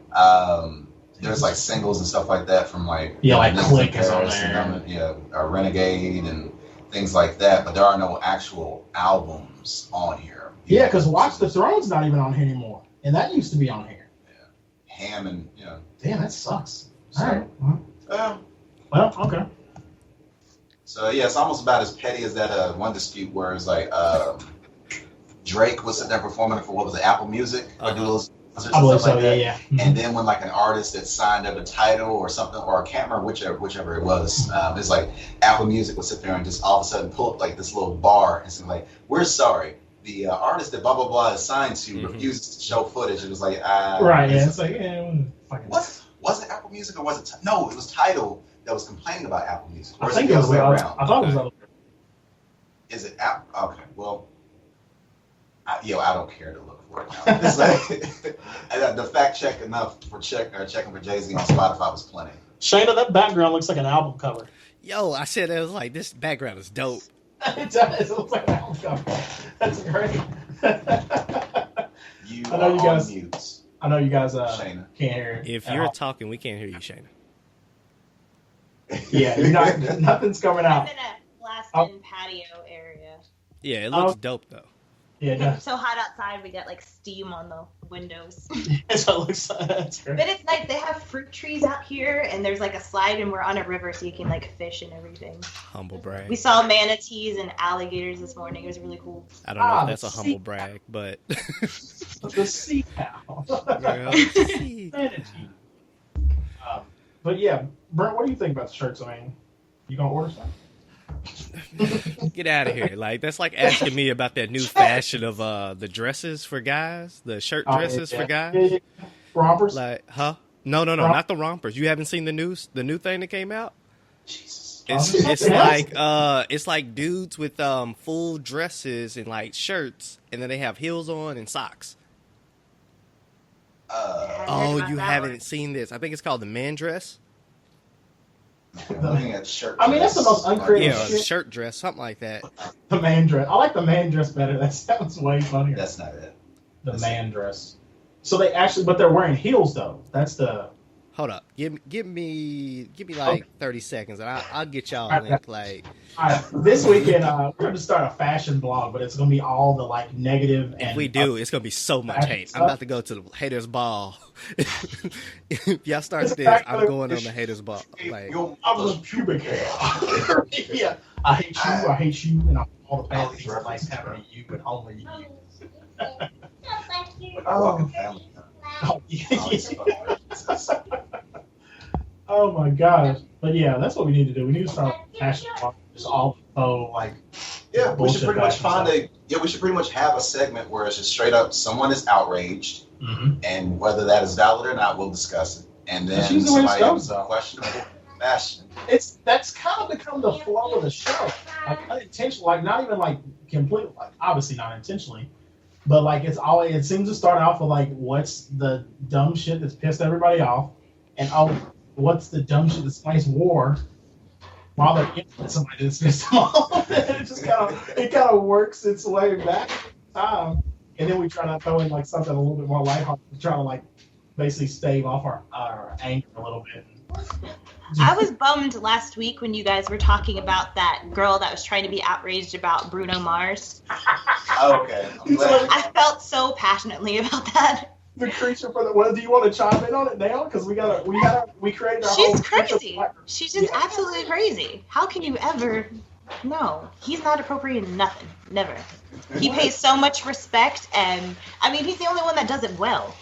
S4: There's like singles and stuff like that from like
S1: like Click is on there.
S4: Renegade and things like that, but there are no actual albums on here.
S1: Yeah, because Watch the Throne's not even on here anymore, and that used to be on here.
S4: Yeah, Ham and
S1: Damn, that sucks.
S4: So,
S1: all right. Well, okay.
S4: So yeah, it's almost about as petty as that one dispute where it's like Drake was sitting there performing for what was it, Apple Music or Doodles.
S1: I believe so, yeah.
S4: And then when like an artist that signed up a title or something, or I can't remember whichever it was, it's like Apple Music would sit there and just all of a sudden pull up like this little bar and say like, "We're sorry, the artist that blah blah blah is signed to refuses to show footage." It was like,
S1: right, yeah, it's like,
S4: was it Apple Music or was it? No, it was Tidal that was complaining about Apple Music. Or
S1: I think it was the other way around. I thought it was the other way.
S4: Is it Apple? Okay, well, I don't care to look. It's like the fact check enough for checking for Jay-Z on Spotify was plenty.
S1: Shayna, that background looks like an album cover.
S2: Yo, I said it was like this background is dope.
S1: It does. It looks like an album cover. That's great.
S4: I know you guys. Mute.
S1: I know you guys Shayna. Can't hear.
S2: If you're talking, we can't hear you, Shayna.
S1: Yeah, you're not. Nothing's coming out.
S3: I'm in a glassed-in patio area.
S2: Yeah, it looks dope though.
S1: Yeah,
S3: it's so hot outside, we got like steam on the windows.
S1: So it looks that's great.
S3: But it's nice. They have fruit trees out here, and there's like a slide, and we're on a river, so you can like fish and everything.
S2: Humble brag.
S3: We saw manatees and alligators this morning. It was really cool.
S2: I don't know if that's a humble brag, but
S1: the sea cow. Manatee. But yeah, Brent, what do you think about the shirts? I mean, you gonna order some?
S2: Get out of here. Like, that's like asking me about that new fashion of the dresses for guys, the shirt dresses for guys.
S1: Rompers?
S2: Like, huh? No, not the rompers. You haven't seen the new thing that came out?
S1: Jesus.
S2: It's like dudes with full dresses and like shirts, and then they have heels on and socks. You haven't seen this. I think it's called the man dress.
S4: Looking at shirt.
S1: I mean, that's the most uncreative shit.
S2: Shirt dress, something like that.
S1: The man dress. I like the man dress better. That sounds way funnier.
S4: That's not it.
S1: That's man dress. So they actually, but they're wearing heels though. That's the.
S2: Hold up. Give me like 30 seconds, and I'll get y'all a link. Like,
S1: all right, this weekend, we're going to start a fashion blog, but it's going to be all the like negative.
S2: If we do, it's going to be so much hate.
S1: Stuff.
S2: I'm about to go to the haters ball. If y'all start this, I'm going on the haters ball. Like,
S1: I was pubic hair. Yeah, I hate you, and all the bad things that like happening to you, but only you.
S4: Family.
S1: Oh my gosh! But yeah, that's what we need to do. We need to start fashion blog. Just all like.
S4: Yeah, we should pretty much we should pretty much have a segment where it's just straight up someone is outraged, and whether that is valid or not, we'll discuss it. And then somebody has a questionable fashion.
S1: That's kind of become the flow of the show. Like unintentional, like not even like completely, like obviously not intentionally, but like it seems to start off with like what's the dumb shit that's pissed everybody off, and what's the dumb shit that Spice wore while they're in somebody that's pissed them off. It just kind of works its way back in time, and then we try to throw in like something a little bit more lighthearted to try to like basically stave off our anger a little bit.
S3: I was bummed last week when you guys were talking about that girl that was trying to be outraged about Bruno Mars.
S4: Okay. I'm glad.
S3: I felt so passionately about that.
S1: The creature for the. Well, do you want to chime in on it now? Because we created our whole.
S3: She's crazy. She's just absolutely crazy. How can you ever? No, he's not appropriating nothing. Never. He pays so much respect, and I mean, he's the only one that does it well.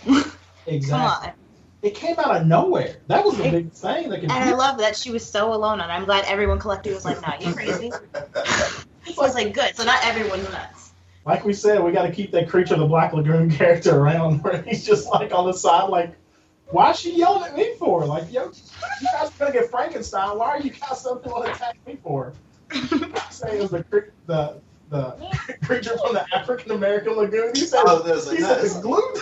S1: Exactly.
S3: Come on.
S1: It came out of nowhere. That was the big thing.
S3: And I love that she was so alone, and I'm glad everyone collectively was like, "Nah, you're crazy." I was like, "Good." So not everyone's nuts.
S1: Like we said, we got to keep that Creature of the Black Lagoon character around, where he's just like on the side, like, "Why is she yelling at me for? Like, yo, you guys are gonna get Frankenstein. Why are you guys something want to attack me for?" Say it was the creature from the African American lagoon. He said, he said the glue.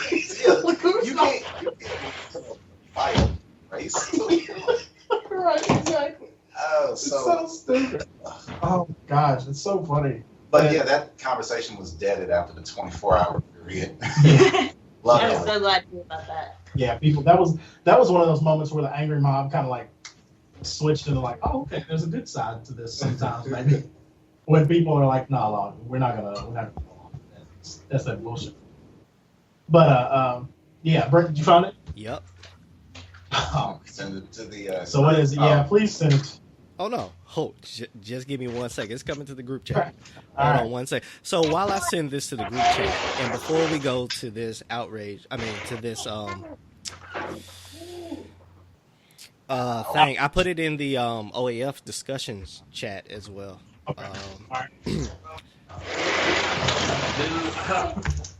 S1: Lagoon.
S4: You can't fight race.
S1: Right, exactly.
S4: Oh,
S1: It's so stupid. Oh gosh, it's so funny.
S4: But yeah, that conversation was deaded after the 24-hour period.
S1: Yeah.
S4: Love
S3: I'm
S4: it.
S3: so glad you knew about that.
S1: Yeah, people. That was one of those moments where the angry mob kind of like switched into like, oh, okay, there's a good side to this sometimes, maybe. When people are like, nah, we're not gonna go along with that. That's that bullshit. But yeah, Brent, did you find it?
S2: Yep.
S1: Oh,
S4: Send it to the.
S1: so what is it? Yeah, please send it.
S2: Oh no! Hold, just give me 1 second. It's coming to the group chat.
S1: All
S2: Hold
S1: right.
S2: on 1 second. So while I send this to the group chat, and before we go to this outrage, to this thing, I put it in the OAF discussions chat as well.
S1: Okay.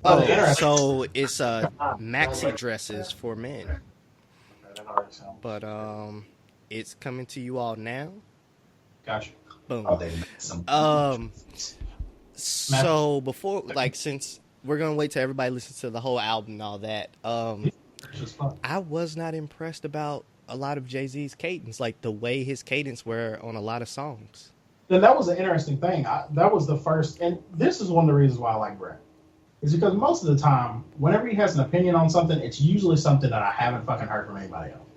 S1: All right.
S2: So it's maxi dresses for men, but it's coming to you all now.
S1: Gotcha.
S2: Boom.
S4: Oh, they made some.
S2: So before, like, since we're gonna wait till everybody listens to the whole album and all that,
S1: It's just fun.
S2: I was not impressed about a lot of Jay-Z's cadence, like the way his cadence were on a lot of songs.
S1: Then that was an interesting thing. That was the first, and this is one of the reasons why I like Brett. Is because most of the time, whenever he has an opinion on something, it's usually something that I haven't fucking heard from anybody else.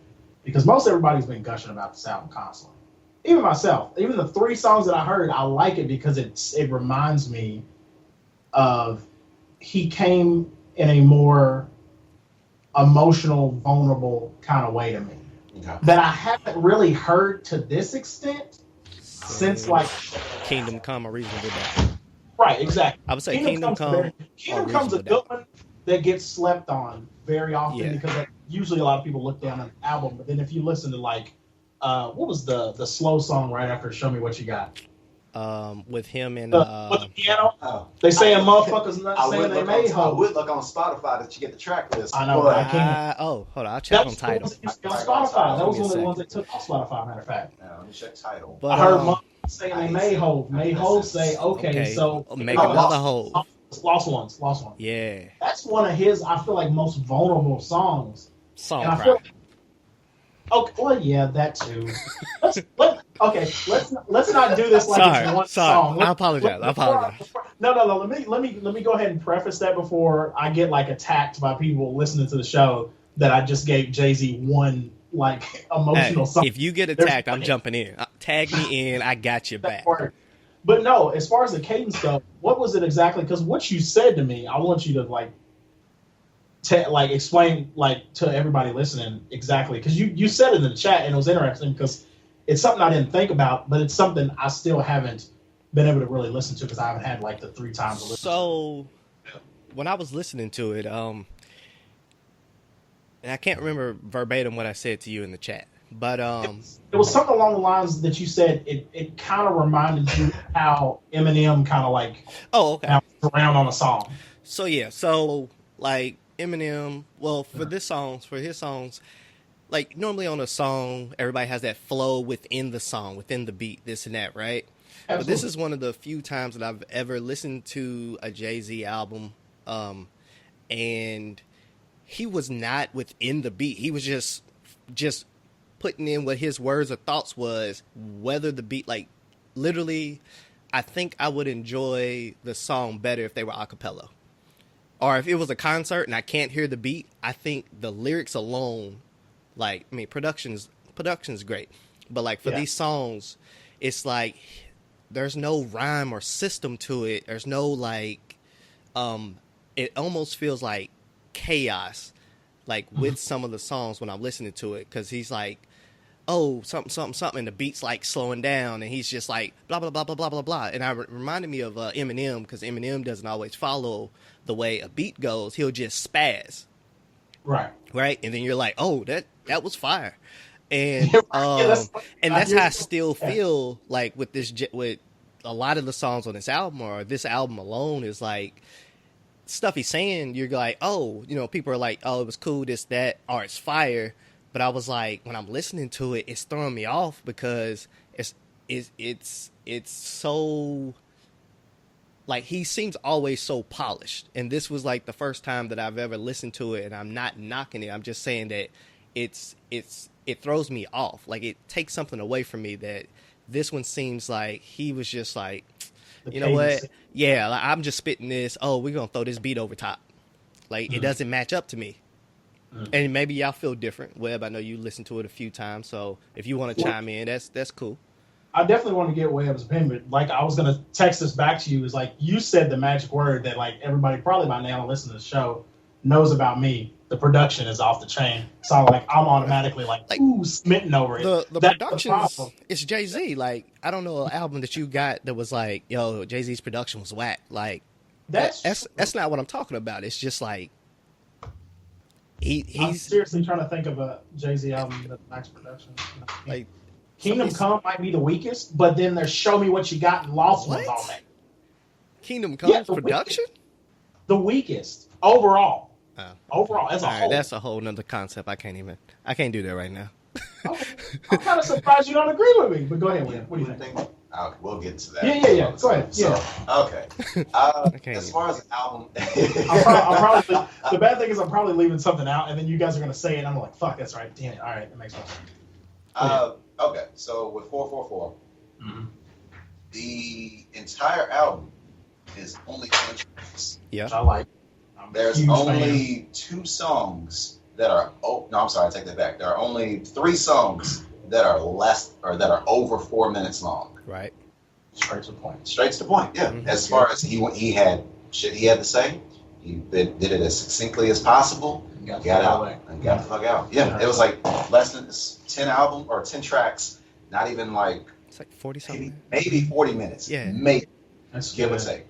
S1: Because most everybody's been gushing about this album constantly. Even myself, even the 3 songs that I heard, I like it because it reminds me of he came in a more emotional, vulnerable kind of way to me that I haven't really heard to this extent since like
S2: Kingdom Come, A Reasonable Doubt.
S1: Right, exactly.
S2: I would say Kingdom Come.
S1: Kingdom Come's a good one that gets slept on very often because like, usually a lot of people look down on the album, but then if you listen to like what was the slow song right after Show Me What You Got?
S2: With him and
S1: with the piano. They saying motherfuckers not saying they made
S4: I
S1: hoes.
S4: would look on Spotify that you get the track list.
S1: I know, but I can't.
S2: hold on, I'll check on Tidal.
S1: On Spotify. That was one of the ones that took off Spotify, matter of fact.
S4: Now, let me check title.
S2: But,
S1: I heard motherfuckers saying they made hoes. Made hoes say, okay, so
S2: make another hole.
S1: Lost ones.
S2: Yeah.
S1: That's one of his, I feel like, most vulnerable songs.
S2: Song
S1: And I
S2: cry.
S1: feel like, okay, well, yeah, that too. Let's not do this like it's one song.
S2: I apologize.
S1: No. Let me go ahead and preface that before I get like attacked by people listening to the show that I just gave Jay-Z one like emotional song.
S2: If you get attacked, I'm jumping in. Tag me in. I got your back.
S1: But no, as far as the cadence goes, what was it exactly? Because what you said to me, I want you to like explain like to everybody listening exactly, because you said it in the chat and it was interesting because it's something I didn't think about, but it's something I still haven't been able to really listen to because I haven't had like the 3 times to listen.
S2: So when I was listening to it, and I can't remember verbatim what I said to you in the chat, but
S1: it was something along the lines that you said. It kind of reminded you how Eminem kind of like bounced around on a song.
S2: So yeah, so like Eminem, well, for his songs, like normally on a song, everybody has that flow within the song, within the beat, this and that, right?
S1: Absolutely.
S2: But this is one of the few times that I've ever listened to a Jay-Z album, and he was not within the beat. He was just putting in what his words or thoughts was, whether the beat, like, literally, I think I would enjoy the song better if they were a cappella. Or if it was a concert and I can't hear the beat, I think the lyrics alone, like, I mean, production's great. But, like, for these songs, it's like there's no rhyme or system to it. There's no, like, it almost feels like chaos, like, with some of the songs when I'm listening to it. Because he's like, oh, something, and the beat's, like, slowing down. And he's just like, blah, blah, blah, blah, blah, blah, blah. And it reminded me of Eminem, because Eminem doesn't always follow the way a beat goes. He'll just spaz. Right. And then you're like, oh, that was fire. And and that's how I still feel like with a lot of the songs on this album, or this album alone, is like stuff he's saying. You're like, oh, you know, people are like, oh, it was cool, this, that, or it's fire. But I was like, when I'm listening to it, it's throwing me off because it's so, like, he seems always so polished. And this was like the first time that I've ever listened to it, and I'm not knocking it. I'm just saying that it throws me off. Like, it takes something away from me, that this one seems like he was just like, you know what? Yeah, like, I'm just spitting this. Oh, we're going to throw this beat over top. Like, it doesn't match up to me. And maybe y'all feel different. Webb, I know you listened to it a few times, so if you want to chime in, that's cool.
S1: I definitely want to get Webb's opinion, but, like, I was going to text this back to you. Is like, you said the magic word that, like, everybody probably by now listening to the show knows about me. The production is off the chain. So, like, I'm automatically like ooh, smitten over it.
S2: The production is Jay-Z. Like, I don't know an album that you got that was like, yo, Jay-Z's production was whack. Like, that's not what I'm talking about. It's just like I'm
S1: seriously trying to think of a Jay-Z album that lacks production. Like, Kingdom Come might be the weakest, but then there's Show Me What You Got and Lost Ones on that.
S2: Kingdom Come's production?
S1: The weakest overall. Overall, as a whole.
S2: That's a whole nother concept. I can't do that right now.
S1: Okay. I'm kind of surprised you don't agree with me, but go ahead. What do you think?
S4: Okay, we'll get to that.
S1: Yeah. Go ahead.
S4: So, okay. As far as the album,
S1: I'm probably the bad thing is I'm probably leaving something out, and then you guys are gonna say it, and I'm like, fuck, that's right. Damn it. All right, that makes sense.
S4: Okay, so with 444, the entire album is only 10 tracks.
S2: Yeah,
S1: I like.
S4: There's only 2 songs that are. Oh no, I'm sorry. I take that back. There are only 3 songs that are that are over 4 minutes long.
S2: Right.
S1: Straight to the point.
S4: Straight to the point. Yeah. As far as he had shit he had to say, he did it as succinctly as possible. Got out and got the fuck out. Yeah. It was like less than 10 tracks. Not even like.
S2: It's like 40 something.
S4: Maybe 40 minutes.
S2: Yeah.
S4: Maybe. That's give or take.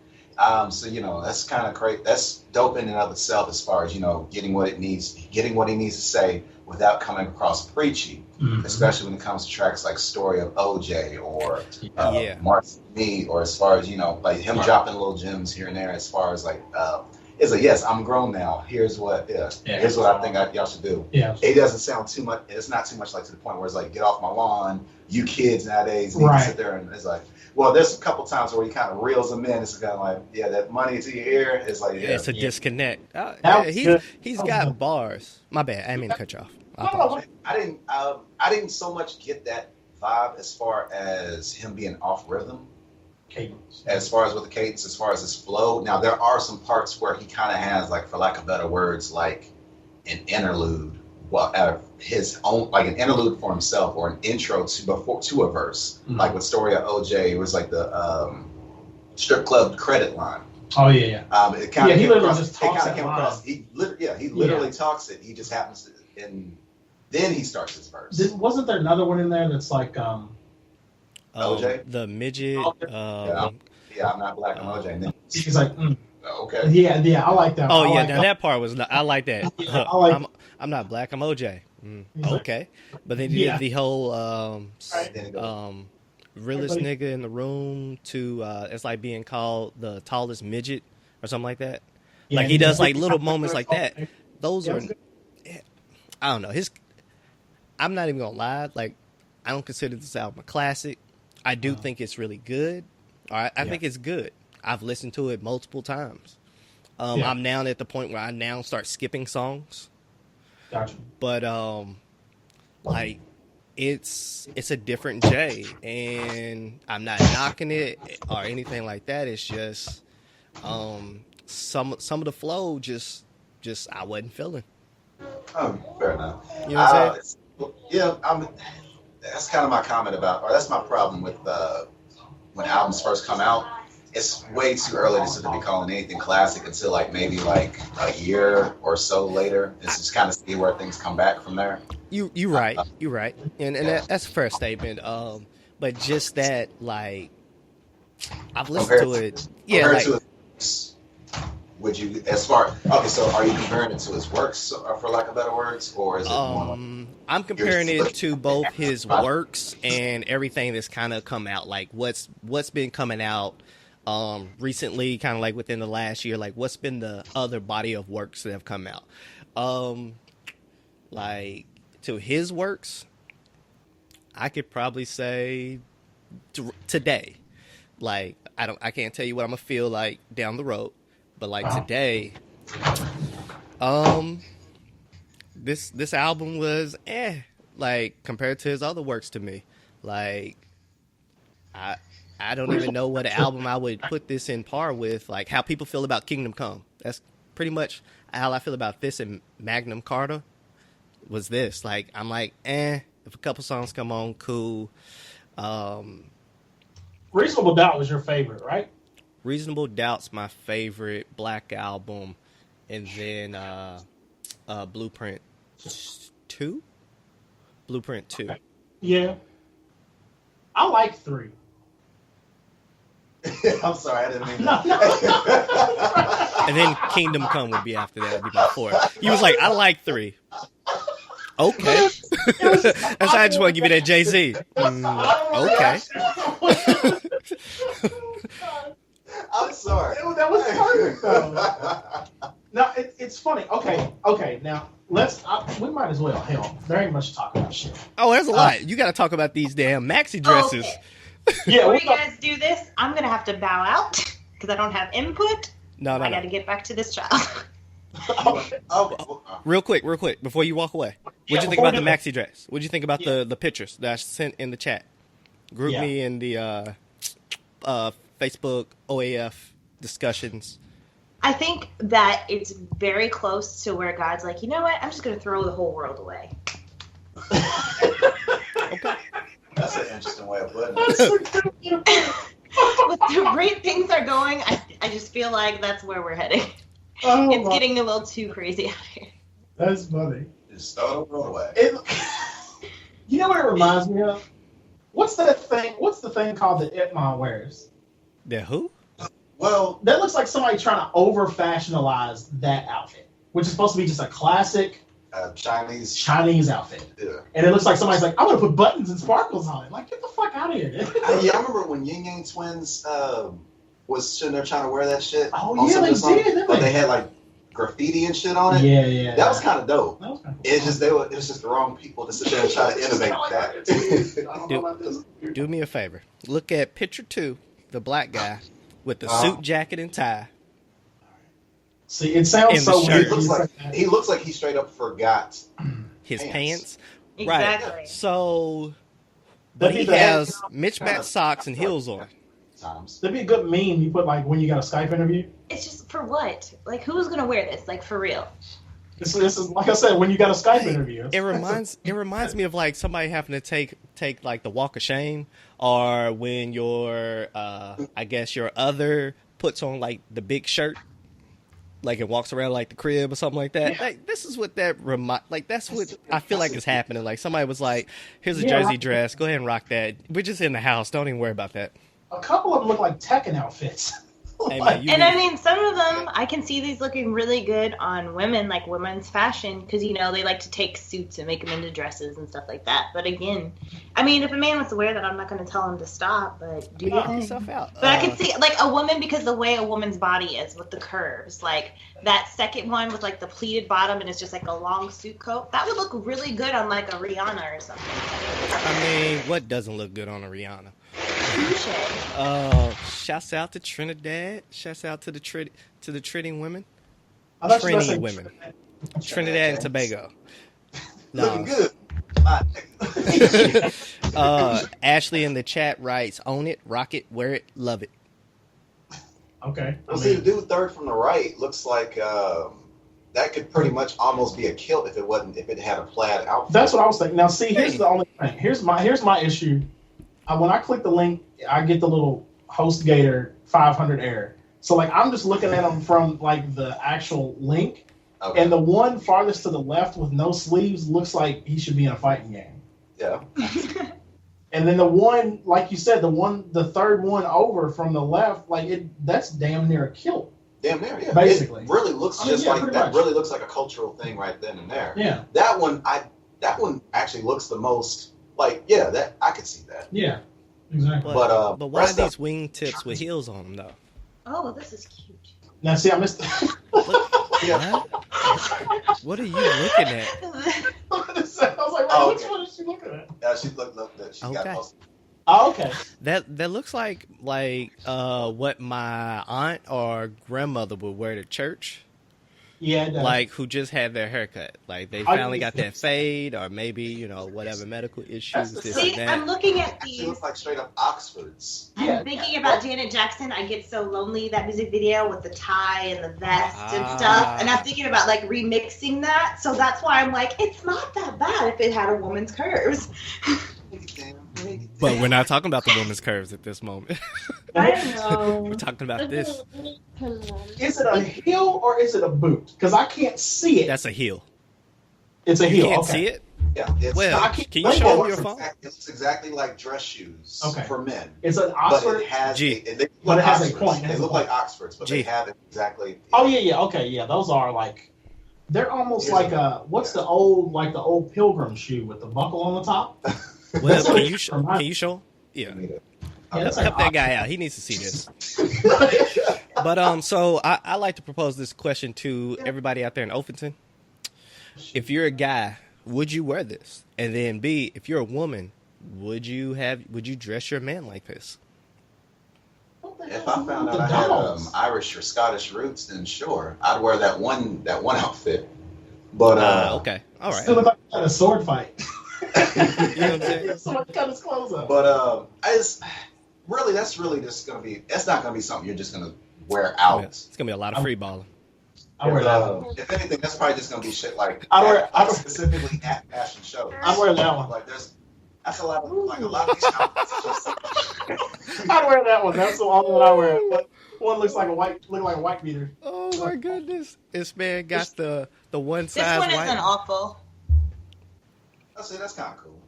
S4: So, you know, that's kind of great. That's dope in and of itself as far as, you know, getting what he needs to say without coming across preachy, especially when it comes to tracks like Story of OJ or Martin Me, or as far as, you know, like him dropping little gems here and there as far as like, it's like, yes, I'm grown now. Here's what I think y'all should do. Yeah. It doesn't sound too much. It's not too much like to the point where it's like, get off my lawn. You kids nowadays need to sit there and it's like, well, there's a couple times where he kind of reels them in. It's kind of like, that money to your ear is like,
S2: it's a disconnect. He's got bars. My bad. I didn't mean to cut you off.
S4: I didn't so much get that vibe as far as him being off rhythm. Cadence. As far as with the cadence, as far as his flow. Now there are some parts where he kind of has, like, for lack of better words, like an interlude. His own, like an interlude for himself or an intro to a verse, like with Story of OJ. It was like the strip club credit line.
S1: Oh yeah.
S4: It kind of came across. He literally talks it. He just happens to, and then he starts his verse.
S1: Wasn't there another one in there that's like
S4: OJ,
S2: the midget?
S4: I'm not black. I'm OJ. And then
S1: he's like,
S4: okay.
S1: Yeah, I like that.
S2: Oh yeah, now that part was. I like that. I'm not black. I'm OJ. Okay, but then you did the whole realest nigga in the room to it's like being called the tallest midget or something like that. Like he does like little moments like that. Those are, I don't know. I'm not even gonna lie. Like, I don't consider this album a classic. I do think it's really good. All right, I think it's good. I've listened to it multiple times. I'm now at the point where I now start skipping songs.
S1: Gotcha.
S2: But like it's a different Jay, and I'm not knocking it or anything like that. It's just some of the flow just I wasn't feeling.
S4: Oh, fair enough.
S2: You know what I'm saying?
S4: Yeah, that's kind of my comment about, or that's my problem with when albums first come out. It's way too early to be calling anything classic until like maybe like a year or so later. It's just kind of see where things come back from there.
S2: You right, and that's a fair statement. But just that, like, I've listened to it. Yeah, like,
S4: to it, would you, as far, okay, so are you comparing it to his works, for lack of better words, or is it more like,
S2: I'm comparing it to both his works and everything that's kind of come out, like what's been coming out recently, kind of like within the last year, like what's been the other body of works that have come out. Like, to his works, I could probably say today. Like, I can't tell you what I'm gonna feel like down the road, but like today, this album was like compared to his other works to me. Like, I don't even know what album I would put this in par with. Like, how people feel about Kingdom Come. That's pretty much how I feel about this and Magnum Carta. Was this, like, I'm like, if a couple songs come on, cool.
S1: Reasonable Doubt was your favorite, right?
S2: Reasonable Doubt's my favorite Black album, and then Blueprint 2. Blueprint 2.
S1: Okay. Yeah, I like 3.
S4: I'm sorry, I didn't mean that.
S2: And then Kingdom Come would be after that. Would be my 4. He was like, I like 3. Okay. That's why I just want to give you that Jay-Z. Okay.
S4: I'm sorry.
S1: That was perfect, though. Now, it's funny. Okay. Now, we might as well. Hell, there ain't much to talk about shit.
S2: Oh, there's a lot. You got to talk about these damn maxi dresses.
S3: Okay.
S1: Yeah.
S3: Before you guys do this, I'm going to have to bow out because I don't have input.
S2: No.
S3: I got to get back to this child.
S2: Real quick, before you walk away. What'd you think about the maxi dress? What'd you think about the pictures that I sent in the chat? Group me in the Facebook OAF discussions.
S3: I think that it's very close to where God's like, you know what? I'm just going to throw the whole world away.
S2: Okay.
S4: That's an interesting way of putting it.
S3: With the rate things are going, I just feel like that's where we're heading.
S1: Oh,
S3: it's getting a little too crazy out here.
S1: That's funny.
S4: Just throw the world away.
S1: You know what it reminds me of? What's the thing called that Ip Man wears?
S2: The who?
S4: Well,
S1: that looks like somebody trying to over-fashionalize that outfit, which is supposed to be just a classic Chinese outfit.
S4: Yeah.
S1: And it looks like somebody's like, I'm going to put buttons and sparkles on it. Like, get the fuck out of here, dude.
S4: Yeah, I remember when Yin Yang Twins was sitting there trying to wear that shit.
S1: Oh, yeah, they did, didn't
S4: but
S1: they?
S4: they had, like, graffiti and shit on it.
S1: Yeah.
S4: That was kind of dope.
S1: That was kind of
S4: It was just the wrong people to sit there and try to innovate that.
S2: Do me a favor. Look at picture 2, the black guy with the suit, jacket, and tie.
S1: See, it sounds so weird.
S4: He looks like he straight up forgot
S2: his pants.
S3: Exactly.
S2: Right. So, but he has mismatched socks and heels on.
S1: That'd be a good meme you put, like, when you got a Skype interview.
S3: It's just, for what? Like, who's going to wear this? Like, for real?
S1: This is like I said, when you got a Skype interview.
S2: It reminds me of, like, somebody having to take like the walk of shame, or when your I guess your other puts on like the big shirt, like it walks around like the crib or something like that. Yeah. Like, this is what that's what I feel like is happening. Like, somebody was like, here's a jersey dress, go ahead and rock that. We're just in the house, don't even worry about that.
S1: A couple of them look like Tekken outfits.
S2: Hey, man,
S3: I mean, some of them, I can see these looking really good on women, like women's fashion, because, you know, they like to take suits and make them into dresses and stuff like that. But again, I mean, if a man wants to wear that, I'm not going to tell him to stop, but do your thing.
S2: Yourself out.
S3: But I can see, like, a woman, because the way a woman's body is with the curves, like, that second one with, like, the pleated bottom and it's just, like, a long suit coat, that would look really good on, like, a Rihanna or something.
S2: I mean, what doesn't look good on a Rihanna? Shouts out to Trinidad. Shouts out to the Trinity women. Trinity women. Trinidad and Tobago.
S4: Looking good.
S2: Ashley in the chat writes, "Own it, rock it, wear it, love it."
S1: Okay.
S4: Well, see, the dude third from the right looks like that could pretty much almost be a kilt if it had a plaid outfit.
S1: That's what I was thinking. Now, see, here's the only thing. Here's my issue. When I click the link, I get the little HostGator 500 error. So like I'm just looking at them from like the actual link,
S4: Okay.
S1: and the one farthest to the left with no sleeves looks like he should be in a fighting game.
S4: Yeah.
S1: And then the one, like you said, the third one over from the left, that's damn near a kilt.
S4: Damn near, yeah.
S1: Basically.
S4: It really looks
S1: pretty much.
S4: really looks like a cultural thing right then and there.
S1: Yeah.
S4: That one actually looks the most like, yeah, that I could see that.
S1: Yeah. Exactly.
S2: But why are these wingtips with heels on them though?
S3: Oh, this is cute.
S1: Now, see, I missed.
S4: Yeah.
S2: What are you looking at?
S1: I was like,
S4: Oh,
S1: which
S4: okay.
S1: one is she looking at?
S4: She looked she got
S2: Okay.
S4: most.
S1: Oh, okay.
S2: That looks like what my aunt or grandmother would wear to church.
S1: Yeah, it does.
S2: Like who just had their haircut. Like they finally got that fade, or maybe, whatever medical issues. This
S3: See,
S2: and that.
S3: I'm looking at
S4: She
S3: these.
S4: looks like straight up Oxfords.
S1: Yeah.
S3: I'm thinking about Janet Jackson. I Get So Lonely, that music video with the tie and the vest and stuff. And I'm thinking about like remixing that. So that's why I'm like, it's not that bad if it had a woman's curves.
S2: But we're not talking about the woman's curves at this moment.
S3: I don't know.
S2: We're talking about this.
S1: Is it a heel or is it a boot? Because I can't see it.
S2: That's a heel.
S1: It's a
S2: You
S1: heel.
S2: can't
S1: Okay.
S2: see it?
S4: Yeah. It's,
S2: Well,
S1: I can't-
S2: can you show your
S4: it's
S2: phone?
S4: It's exactly like dress shoes
S1: Okay.
S4: for men.
S1: It's an
S4: But
S1: Oxford.
S4: it has
S2: G.
S4: they look
S1: But
S4: like
S1: it has a
S4: Oxfords.
S1: point. It
S4: They
S1: has a
S4: look
S1: point.
S4: like Oxfords, but
S2: G.
S4: they have it exactly.
S1: Oh yeah. Okay, yeah. Those are like, they're almost
S4: Here's
S1: like
S4: a-
S1: what's the old pilgrim shoe with the buckle on the top?
S2: Well,
S1: That's
S2: can
S1: what
S2: you
S1: it's
S2: show?
S1: from.
S2: Can you show? Yeah.
S1: Yeah, that's
S2: Help
S1: like
S2: that guy out. He needs to see this. But so I like to propose this question to everybody out there in Overton. If you're a guy, would you wear this? And then B, if you're a woman, would you dress your man like this?
S4: If I found out I had Irish or Scottish roots, then sure, I'd wear that one outfit. But
S2: okay, all right.
S1: Still look like a sword fight.
S2: You know what I'm saying?
S1: Someone cut his clothes up.
S4: But that's really just gonna be. That's not gonna be something you're just gonna wear out.
S2: It's gonna be a lot of free balling.
S1: I wear that one.
S4: If anything, that's probably just gonna be shit like specifically at fashion shows.
S1: I wear that one.
S4: Like that's a lot of these outfits.
S1: I'd wear that one. That's the only one I wear. One looks like a white beater.
S2: Oh my goodness! This man got the one
S3: This
S2: size
S3: one
S2: white.
S3: isn't awful.
S4: That's kind of cool.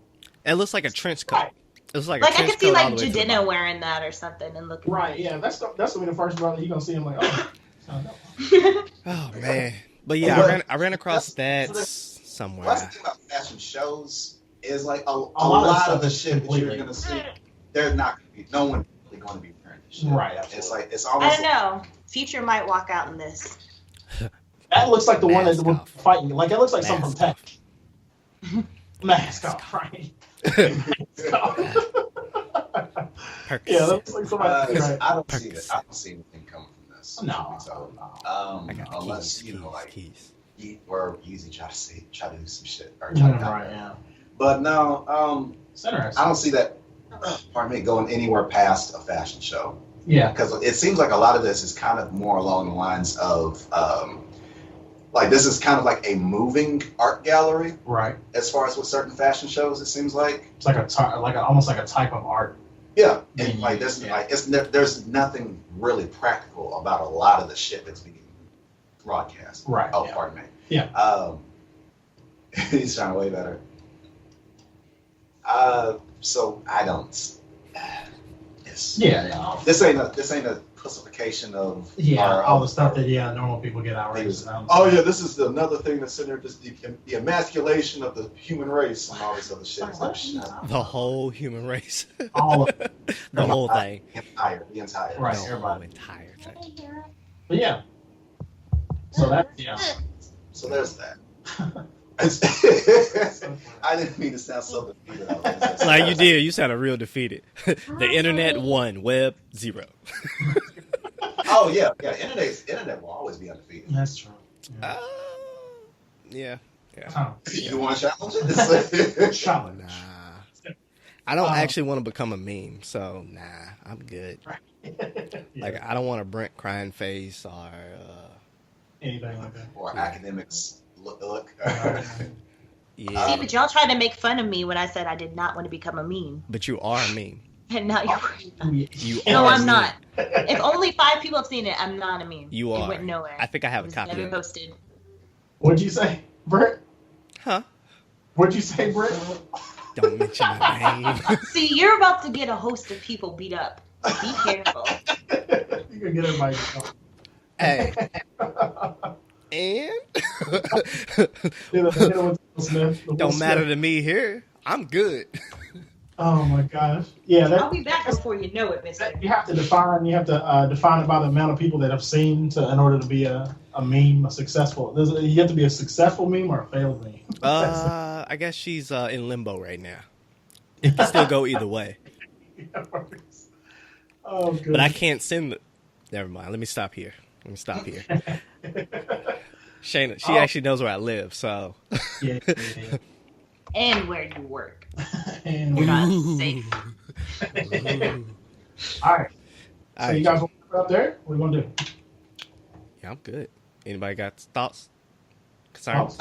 S2: It looks like a trench coat.
S1: Right.
S2: It looks like a
S3: Like I
S2: trench
S3: could see
S2: coat all
S3: like
S2: the way to the
S3: Jadena
S2: bottom.
S3: wearing that or something and looking
S1: Right, yeah. That's gonna be the first brother you're gonna see him like, oh.
S2: Oh man! But yeah, I ran across that
S4: That's the
S2: somewhere.
S4: thing about fashion shows is like a
S1: lot
S4: lot
S1: of
S4: of the
S1: stuff
S4: shit that you're
S1: completely.
S4: gonna see. They're not gonna be. No one really gonna be wearing this shit.
S1: Right,
S4: It's
S1: absolutely.
S4: like it's
S3: I
S4: almost.
S3: don't know. Future might walk out in this.
S1: That looks like the one that
S2: Mask
S1: was
S2: off.
S1: fighting. Like that looks like something from
S2: Mask
S1: Tech. Mask off, right? Mask off.
S2: Percocet.
S1: Yeah, that looks like somebody. Right.
S4: I don't see anything coming from this.
S1: No.
S4: So,
S2: I got the
S4: unless
S2: keys,
S4: like
S2: keys.
S4: or Yeezy try to do some shit or
S1: Right, yeah.
S4: But no,
S1: It's interesting.
S4: I don't see that. Pardon me, going anywhere past a fashion show.
S1: Yeah.
S4: Because it seems like a lot of this is kind of more along the lines of like this is kind of like a moving art gallery
S1: Right.
S4: as far as with certain fashion shows. It seems like
S1: It's like almost like a type of art.
S4: yeah, and
S1: Mhm.
S4: like there's
S1: Yeah.
S4: like there's nothing really practical about a lot of the shit that's being broadcast.
S1: Right.
S4: Oh,
S1: yeah.
S4: pardon me.
S1: Yeah.
S4: He's trying way better. So I don't. It's,
S1: Yeah.
S4: This ain't a pussification of
S1: Yeah. All the stuff that normal people get outraged about.
S4: Oh yeah, this is another thing that's in there. Just the emasculation of the human race and all this other shit. It's like, shut up.
S2: The whole human race.
S1: All of it.
S2: The whole thing.
S4: The entire.
S1: Right.
S2: The whole
S1: everybody.
S2: entire thing.
S1: But yeah. So that
S4: So there's that. I didn't mean to sound so defeated.
S2: Like you did. You sounded real defeated. The internet won. Web 0.
S4: Oh yeah. Internet will always be undefeated.
S1: That's true.
S2: Yeah. Yeah.
S4: You want to challenge it?
S1: Challenge.
S2: Nah. I don't actually want to become a meme, so nah, I'm good. Like, I don't want a Brent crying face or
S1: anything like that.
S4: Or academics look.
S2: Yeah.
S3: See, but y'all tried to make fun of me when I said I did not want to become a meme.
S2: But you are a meme.
S3: And now you're
S2: You
S3: No,
S2: are
S3: I'm
S2: a
S3: not.
S2: meme.
S3: If only 5 people have seen it, I'm not a meme.
S2: You are.
S3: It went nowhere.
S2: I think I have
S3: It
S2: a
S3: was
S2: copy
S3: never
S2: of it.
S3: posted.
S1: What'd you say, Brett?
S2: Huh?
S1: What'd you say, Brett?
S2: Don't mention my name.
S3: See, you're about to get a host of people beat up. Be careful.
S1: You can get everybody.
S2: Hey. And? Don't matter to me here. I'm good.
S1: Oh my gosh! Yeah,
S3: I'll be back before you know it, Mister.
S1: You have to define. You have to define it by the amount of people that have seen in order to be a meme, a successful. You have to be a successful meme or a failed meme.
S2: I guess she's in limbo right now. It can still go either way.
S1: Oh, good.
S2: But I can't send. Never mind. Let me stop here. Shayna, she actually knows where I live, so.
S1: Yeah.
S3: And where you work.
S1: And
S3: you're not safe.
S1: All right. So you guys want to put up there? What do you want to do?
S2: Yeah, I'm good. Anybody got thoughts? Concerns?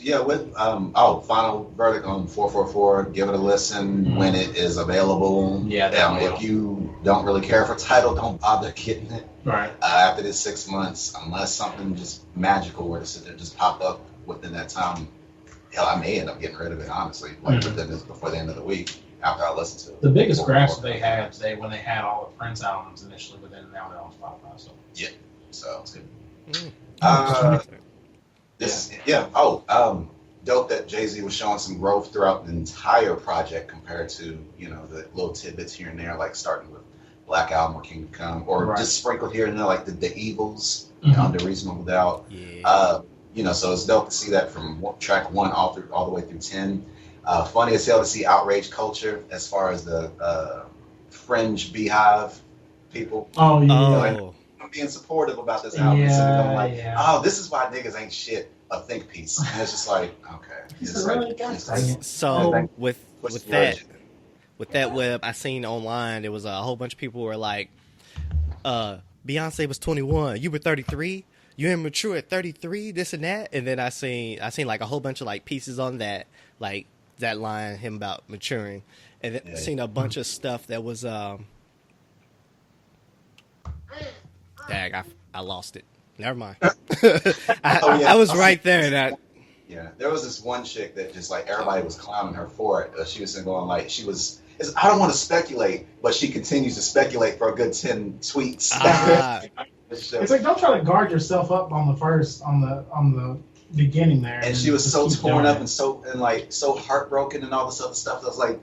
S4: Yeah, with final verdict on 444. Give it a listen when it is available.
S1: Yeah,
S4: if you don't really care for title, don't bother getting it.
S1: Right.
S4: After this 6 months, unless something just magical were to just pop up within that time, hell, I may end up getting rid of it, honestly, before the end of the week after I listen to it.
S1: The biggest grasp they had today when they had all the Prince albums initially, but then now they're on Spotify. So
S4: yeah, so
S1: it's good.
S4: Dope that Jay-Z was showing some growth throughout the entire project compared to the little tidbits here and there, like starting with Black Album or Kingdom Come, or just sprinkled here and there, like the Evils, Under Reasonable Doubt.
S2: Yeah.
S4: So it's dope to see that from track 1 all the way through 10. Funny as hell to see outrage culture as far as the fringe beehive people.
S1: Oh yeah.
S4: I'm being supportive about this album. This is why niggas ain't shit. A think piece. And it's just like, okay.
S2: So with that web I seen online, there was a whole bunch of people who were like, Beyonce was 21, you were 33, you immature at 33, this and that. And then I seen like a whole bunch of like pieces on that, like that line, him about maturing, and then seen a bunch of stuff that was I lost it. Never mind. I was right there.
S4: There was this one chick that just like everybody was clowning her for it. She was going like I don't want to speculate, but she continues to speculate for a good 10 tweets.
S1: It's like, don't try to guard yourself up on the beginning there.
S4: And she was so torn up and so heartbroken and all this other stuff. I was like,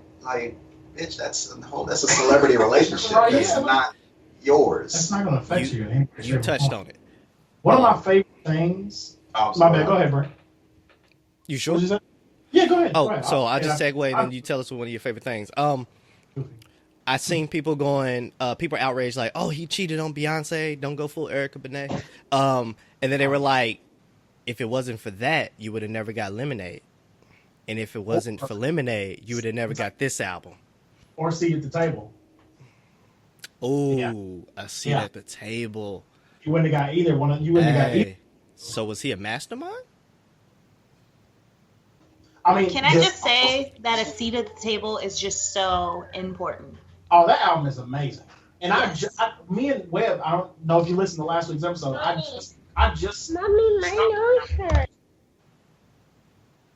S4: bitch, that's a celebrity relationship. That's not yours.
S1: That's not going to affect you.
S2: You touched on it.
S1: One of my favorite things. My bad. Go ahead, Brent.
S2: You sure?
S1: What did you say? Yeah, go ahead.
S2: So I'll just segue and then you tell us one of your favorite things. I seen people going, people outraged like, oh, he cheated on Beyonce. Don't go full Erica Benet. And then they were like, if it wasn't for that, you would have never got Lemonade. And if it wasn't for Lemonade, you would have never got this album.
S1: Or Seat at the Table.
S2: Oh, a seat at the table.
S1: You wouldn't have got either one. You wouldn't have got either.
S2: So was he a mastermind?
S3: I mean, can I just say that a seat at the table is just so important?
S1: Oh, that album is amazing. And me and Webb, I don't know if you listened to last week's episode. I just.
S5: Mommy, my nose hurts.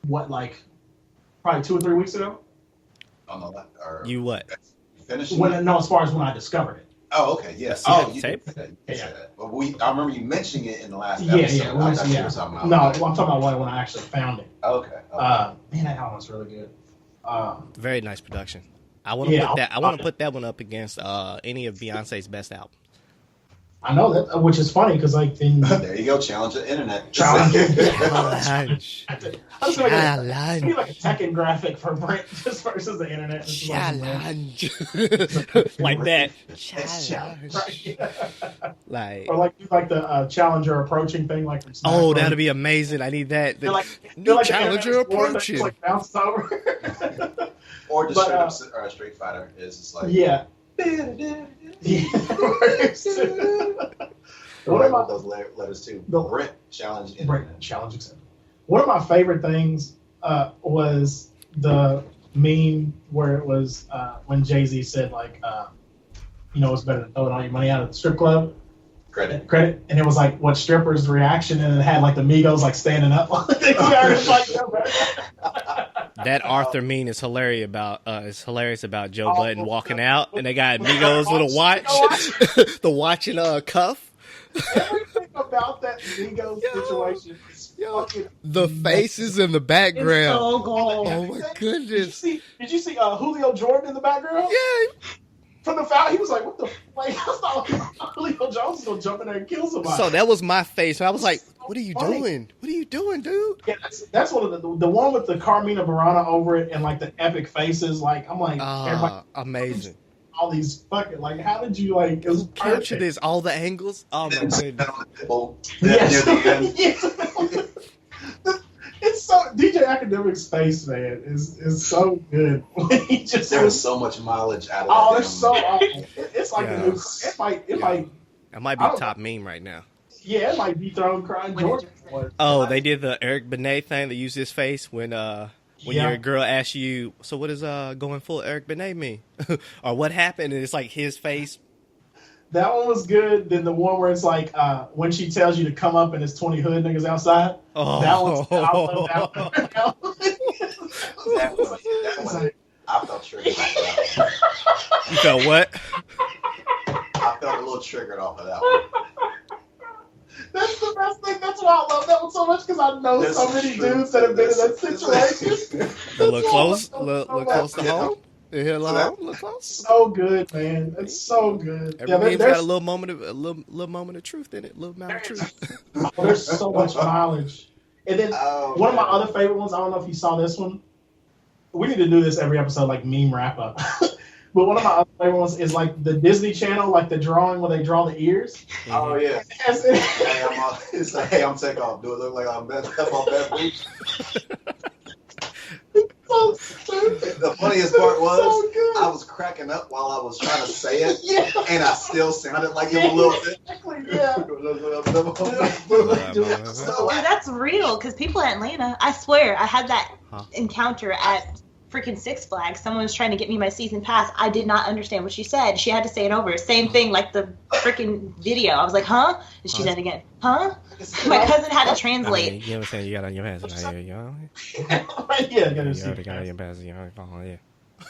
S1: What, like, probably 2 or 3 weeks ago?
S4: Oh no,
S2: you what?
S4: Finished?
S1: No, as far as when I discovered it.
S4: Oh, okay, yes.
S2: You
S4: said that. But I remember you mentioning it in the last
S1: episode.
S4: Yeah.
S1: I'm talking about when I actually found it.
S4: Okay.
S1: Man, that album's really good.
S2: Very nice production. I want to put that one up against any of Beyonce's best albums.
S1: I know that, which is funny because like then
S4: There you go, challenge the internet.
S1: Challenge.
S2: Challenge.
S1: I was like,
S2: Challenge.
S1: be like a Tekken graphic for print just versus the internet.
S2: Challenge. Like that. Challenge.
S1: Right, yeah.
S2: Like.
S1: Or like the Challenger approaching thing, like from Smash
S2: Oh,
S1: Bros.
S2: that'd be amazing. I need that.
S1: They're like,
S2: New
S1: the
S2: Challenger
S1: internet explorer that just,
S2: approaching.
S1: like bounces over.
S4: Or just
S1: But,
S4: straight up or Street Fighter is just like
S1: Yeah. What
S4: about
S1: about
S4: those letters too?
S1: The-
S4: Brent challenge internet.
S1: Right, challenge accepted. One of my favorite things was the meme where it was when Jay-Z said like, it's better than throwing all your money out at the strip club. Credit, and it was like what strippers' reaction, and it had like the Migos like standing up.
S2: That Arthur meme is hilarious about Joe Budden walking out, and they got Migos with a watch, the watch and cuff.
S1: Everything about that Migos situation is fucking
S2: the faces in the background.
S1: so gold.
S2: Oh my goodness!
S1: Did you see Julio Jordan in the background?
S2: Yeah.
S1: From the foul, he was like, "What the? Like, I thought Julio Jones was gonna jump in there and kill somebody."
S2: So that was my face. I was like, "What are you
S1: Funny.
S2: doing? What are you doing, dude?"
S1: Yeah, that's one of the one with the Carmina Burana over it and like the epic faces. Like I'm like, everybody,
S2: Amazing.
S1: all these fucking like, how did you like? It was
S2: Capture
S1: perfect.
S2: this, all the angles. Oh my goodness!
S1: Yes.
S4: Near the end.
S1: Yes. It's so DJ Academic's face, man, is so good. He just
S4: There was so much mileage out of that.
S1: oh, it's so awful. It's like
S2: Yeah.
S1: a new. It might.
S2: That might be top meme right now.
S1: Yeah, it might dethrone Crying George.
S2: Oh, they did the Eric Benet thing. They used his face when your girl asks you, so what does going full Eric Benet mean? Or what happened? And it's like his face.
S1: That one was good. Then the one where it's like when she tells you to come up and there's 20 hood niggas outside.
S2: Oh.
S1: That one's I love that one.
S4: That was I felt triggered.
S2: You felt what?
S4: I felt a little triggered off of that one.
S1: That's the best thing. That's why I love that one so much because I know so many dudes that have been in that situation.
S2: Look close. Look close to home. You hear look close.
S1: So good, man. It's so good.
S2: Every meme's got a little moment of truth in it. A little amount of truth.
S1: There's so much mileage. And then one of my other favorite ones. I don't know if you saw this one. We need to do this every episode, like meme wrap up. But one of my other favorite ones is like the Disney Channel, like the drawing where they draw the ears.
S4: Oh yeah. It's like, hey, I'm Takeoff. Do it look like I'm off that beach?
S1: So stupid.
S4: The funniest part was
S1: So good.
S4: I was cracking up while I was trying to say it,
S1: Yeah.
S4: and I still sounded like him a little bit.
S1: Exactly, yeah.
S3: Dude, that's real because people in Atlanta, I swear, I had that encounter at freaking Six Flags. Someone was trying to get me my season pass. I did not understand what she said. She had to say it over. Same thing like the freaking video. I was like, huh? And she said it again, huh? My cousin had to translate.
S2: You understand? You got on your pants.
S1: Yeah, you gotta
S2: You
S1: see.
S2: already got on your pants. Yeah.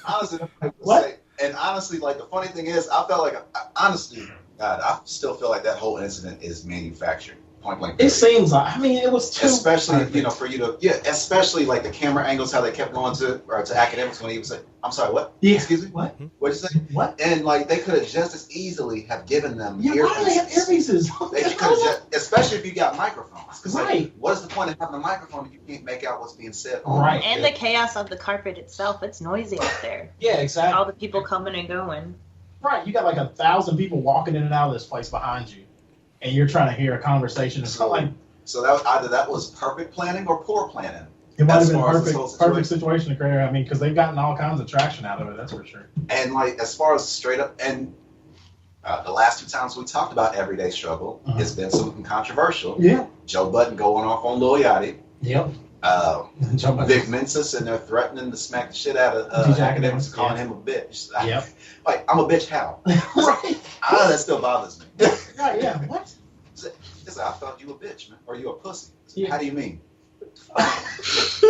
S4: Honestly,
S1: What?
S4: and honestly, like the funny thing is, I felt like, honestly, God, I still feel like that whole incident is manufactured. Point blank.
S1: It seems like, I mean, it was too.
S4: Especially, for you to, especially like the camera angles, how they kept going to academics when he was like, I'm sorry, what?
S1: Yeah.
S4: Excuse me?
S1: What?
S4: What'd you say?
S1: What?
S4: And like they could have just as easily have given them
S1: Yeah, why do they have earpieces?
S4: They could have just, especially if you got microphones. Because
S1: Right.
S4: what is the point of having a microphone if you can't make out what's being said?
S1: Right.
S3: And the chaos of the carpet itself, it's noisy out there.
S1: Yeah, exactly.
S3: All the people coming and going.
S1: Right. You got like 1,000 people walking in and out of this place behind you, and you're trying to hear a conversation. It's not like
S4: So that either that was perfect planning or poor planning.
S1: it might have
S4: As
S1: been
S4: far as this whole
S1: perfect situation to create. I mean, because they've gotten all kinds of traction out of it. That's for sure.
S4: And like as far as straight up, and the last 2 times we talked about everyday struggle, it's been something controversial.
S1: Yeah.
S4: Joe Budden going off on Lil Yachty.
S1: Yep.
S4: Vic Mensa, and they're threatening to smack the shit out of
S1: DJ
S4: academics,
S1: Academics,
S4: calling him a bitch.
S1: Yep.
S4: Like, I'm a bitch how?
S1: Right.
S4: That still bothers me.
S1: Right. Yeah. What?
S4: It's like, I thought you a bitch, man. Or you a pussy.
S1: Yeah.
S4: How do you mean?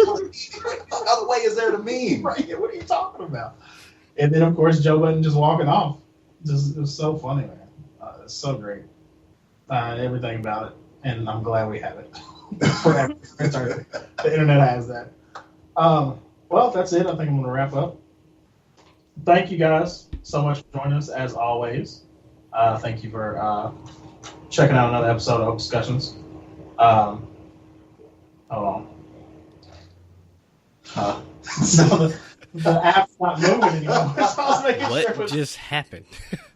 S4: What other way is there to mean?
S1: Right. Yeah, what are you talking about? And then of course Joe Budden just walking off. Just it was so funny, man. It's so great. Everything about it, and I'm glad we have it. Forever. The internet has that. Well, that's it. I think I'm going to wrap up. Thank you guys so much for joining us as always. Thank you for checking out another episode of Oak Discussions. Hold on.
S4: Huh?
S1: No, the app's not moving anymore. So I was making sure
S2: What
S1: it was,
S2: just happened?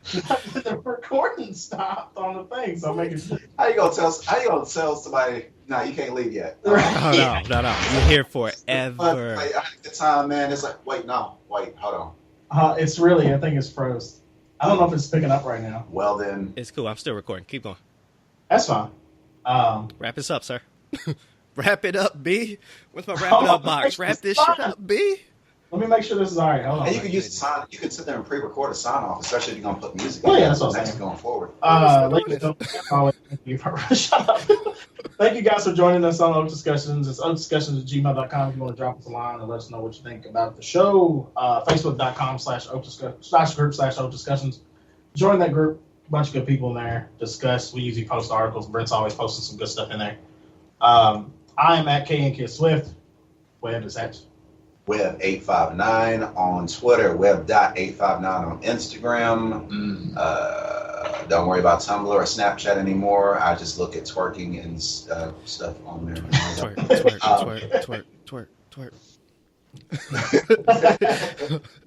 S1: the recording stopped on the thing. So I'm making sure.
S4: How you gonna tell somebody? Nah, you can't leave yet.
S2: No. You're here
S4: But
S2: forever.
S4: like, at the time, man, it's like, wait, hold on.
S1: It's really, I think it's froze. I don't know if it's picking up right now.
S4: Well then,
S2: It's cool. I'm still recording. Keep going.
S1: That's fine.
S2: Wrap this up, sir. Wrap it up, B. Where's my wrap it up box? Wrap this shit up, B.
S1: Let me make sure this is all right. Hold on.
S4: and you can use the sign. You can sit there and pre-record a sign off, especially if you're gonna put music.
S1: Oh, yeah, that's what I'm
S4: next
S1: saying.
S4: going forward.
S1: Ladies and gentlemen, thank you for shut up. Thank you guys for joining us on Oak Discussions. It's oakdiscussions@gmail.com if you want to drop us a line and let us know what you think about the show. Facebook.com/group/Oak Discussions. Join that group. Bunch of good people in there. Discuss. We usually post articles. Brent's always posting some good stuff in there. I am at KNK Swift. Web is at
S4: Web859 on Twitter, web.859 on Instagram. Don't worry about Tumblr or Snapchat anymore. I just look at twerking and stuff on there.
S2: Twerk.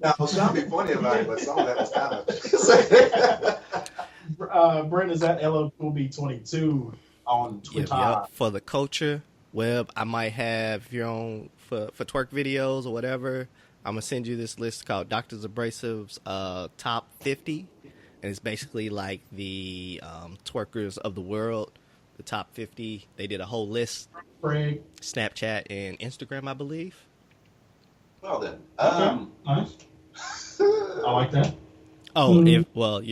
S4: Now, I was trying to be funny about it, but some of that was kind of...
S1: Brent is at LOCoolB22 on Twitter.
S2: Yep. For the culture, Web, I might have, if you're on for twerk videos or whatever, I'm going to send you this list called Doctors Abrasive's Top 50. And it's basically like the twerkers of the world, the top 50. They did a whole list.
S1: Craig.
S2: Snapchat and Instagram, I believe.
S4: Well then.
S1: Nice. I like that.
S2: Oh, your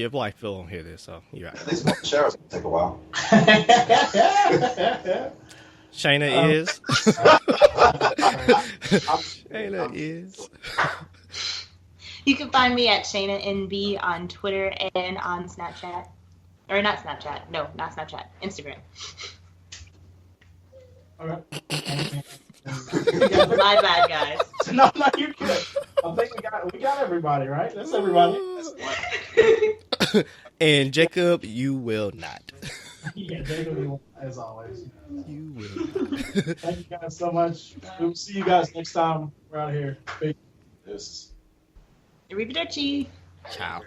S2: wife won't hear this, so you're right.
S4: At least Cheryl's going to take a while.
S2: Shayna is.
S3: You can find me at Shayna NB on Twitter and on Snapchat. Or not Snapchat. No, not Snapchat. Instagram.
S1: All right.
S3: My bad, guys.
S1: No, you're good. I think we got everybody, right? That's everybody.
S2: And Jacob, you will not.
S1: Yeah, Jacob, as always.
S2: You will not.
S1: Thank you guys so much. We'll see you guys next time. We're out of here. Peace.
S4: This.
S3: Arrivederci.
S2: Ciao.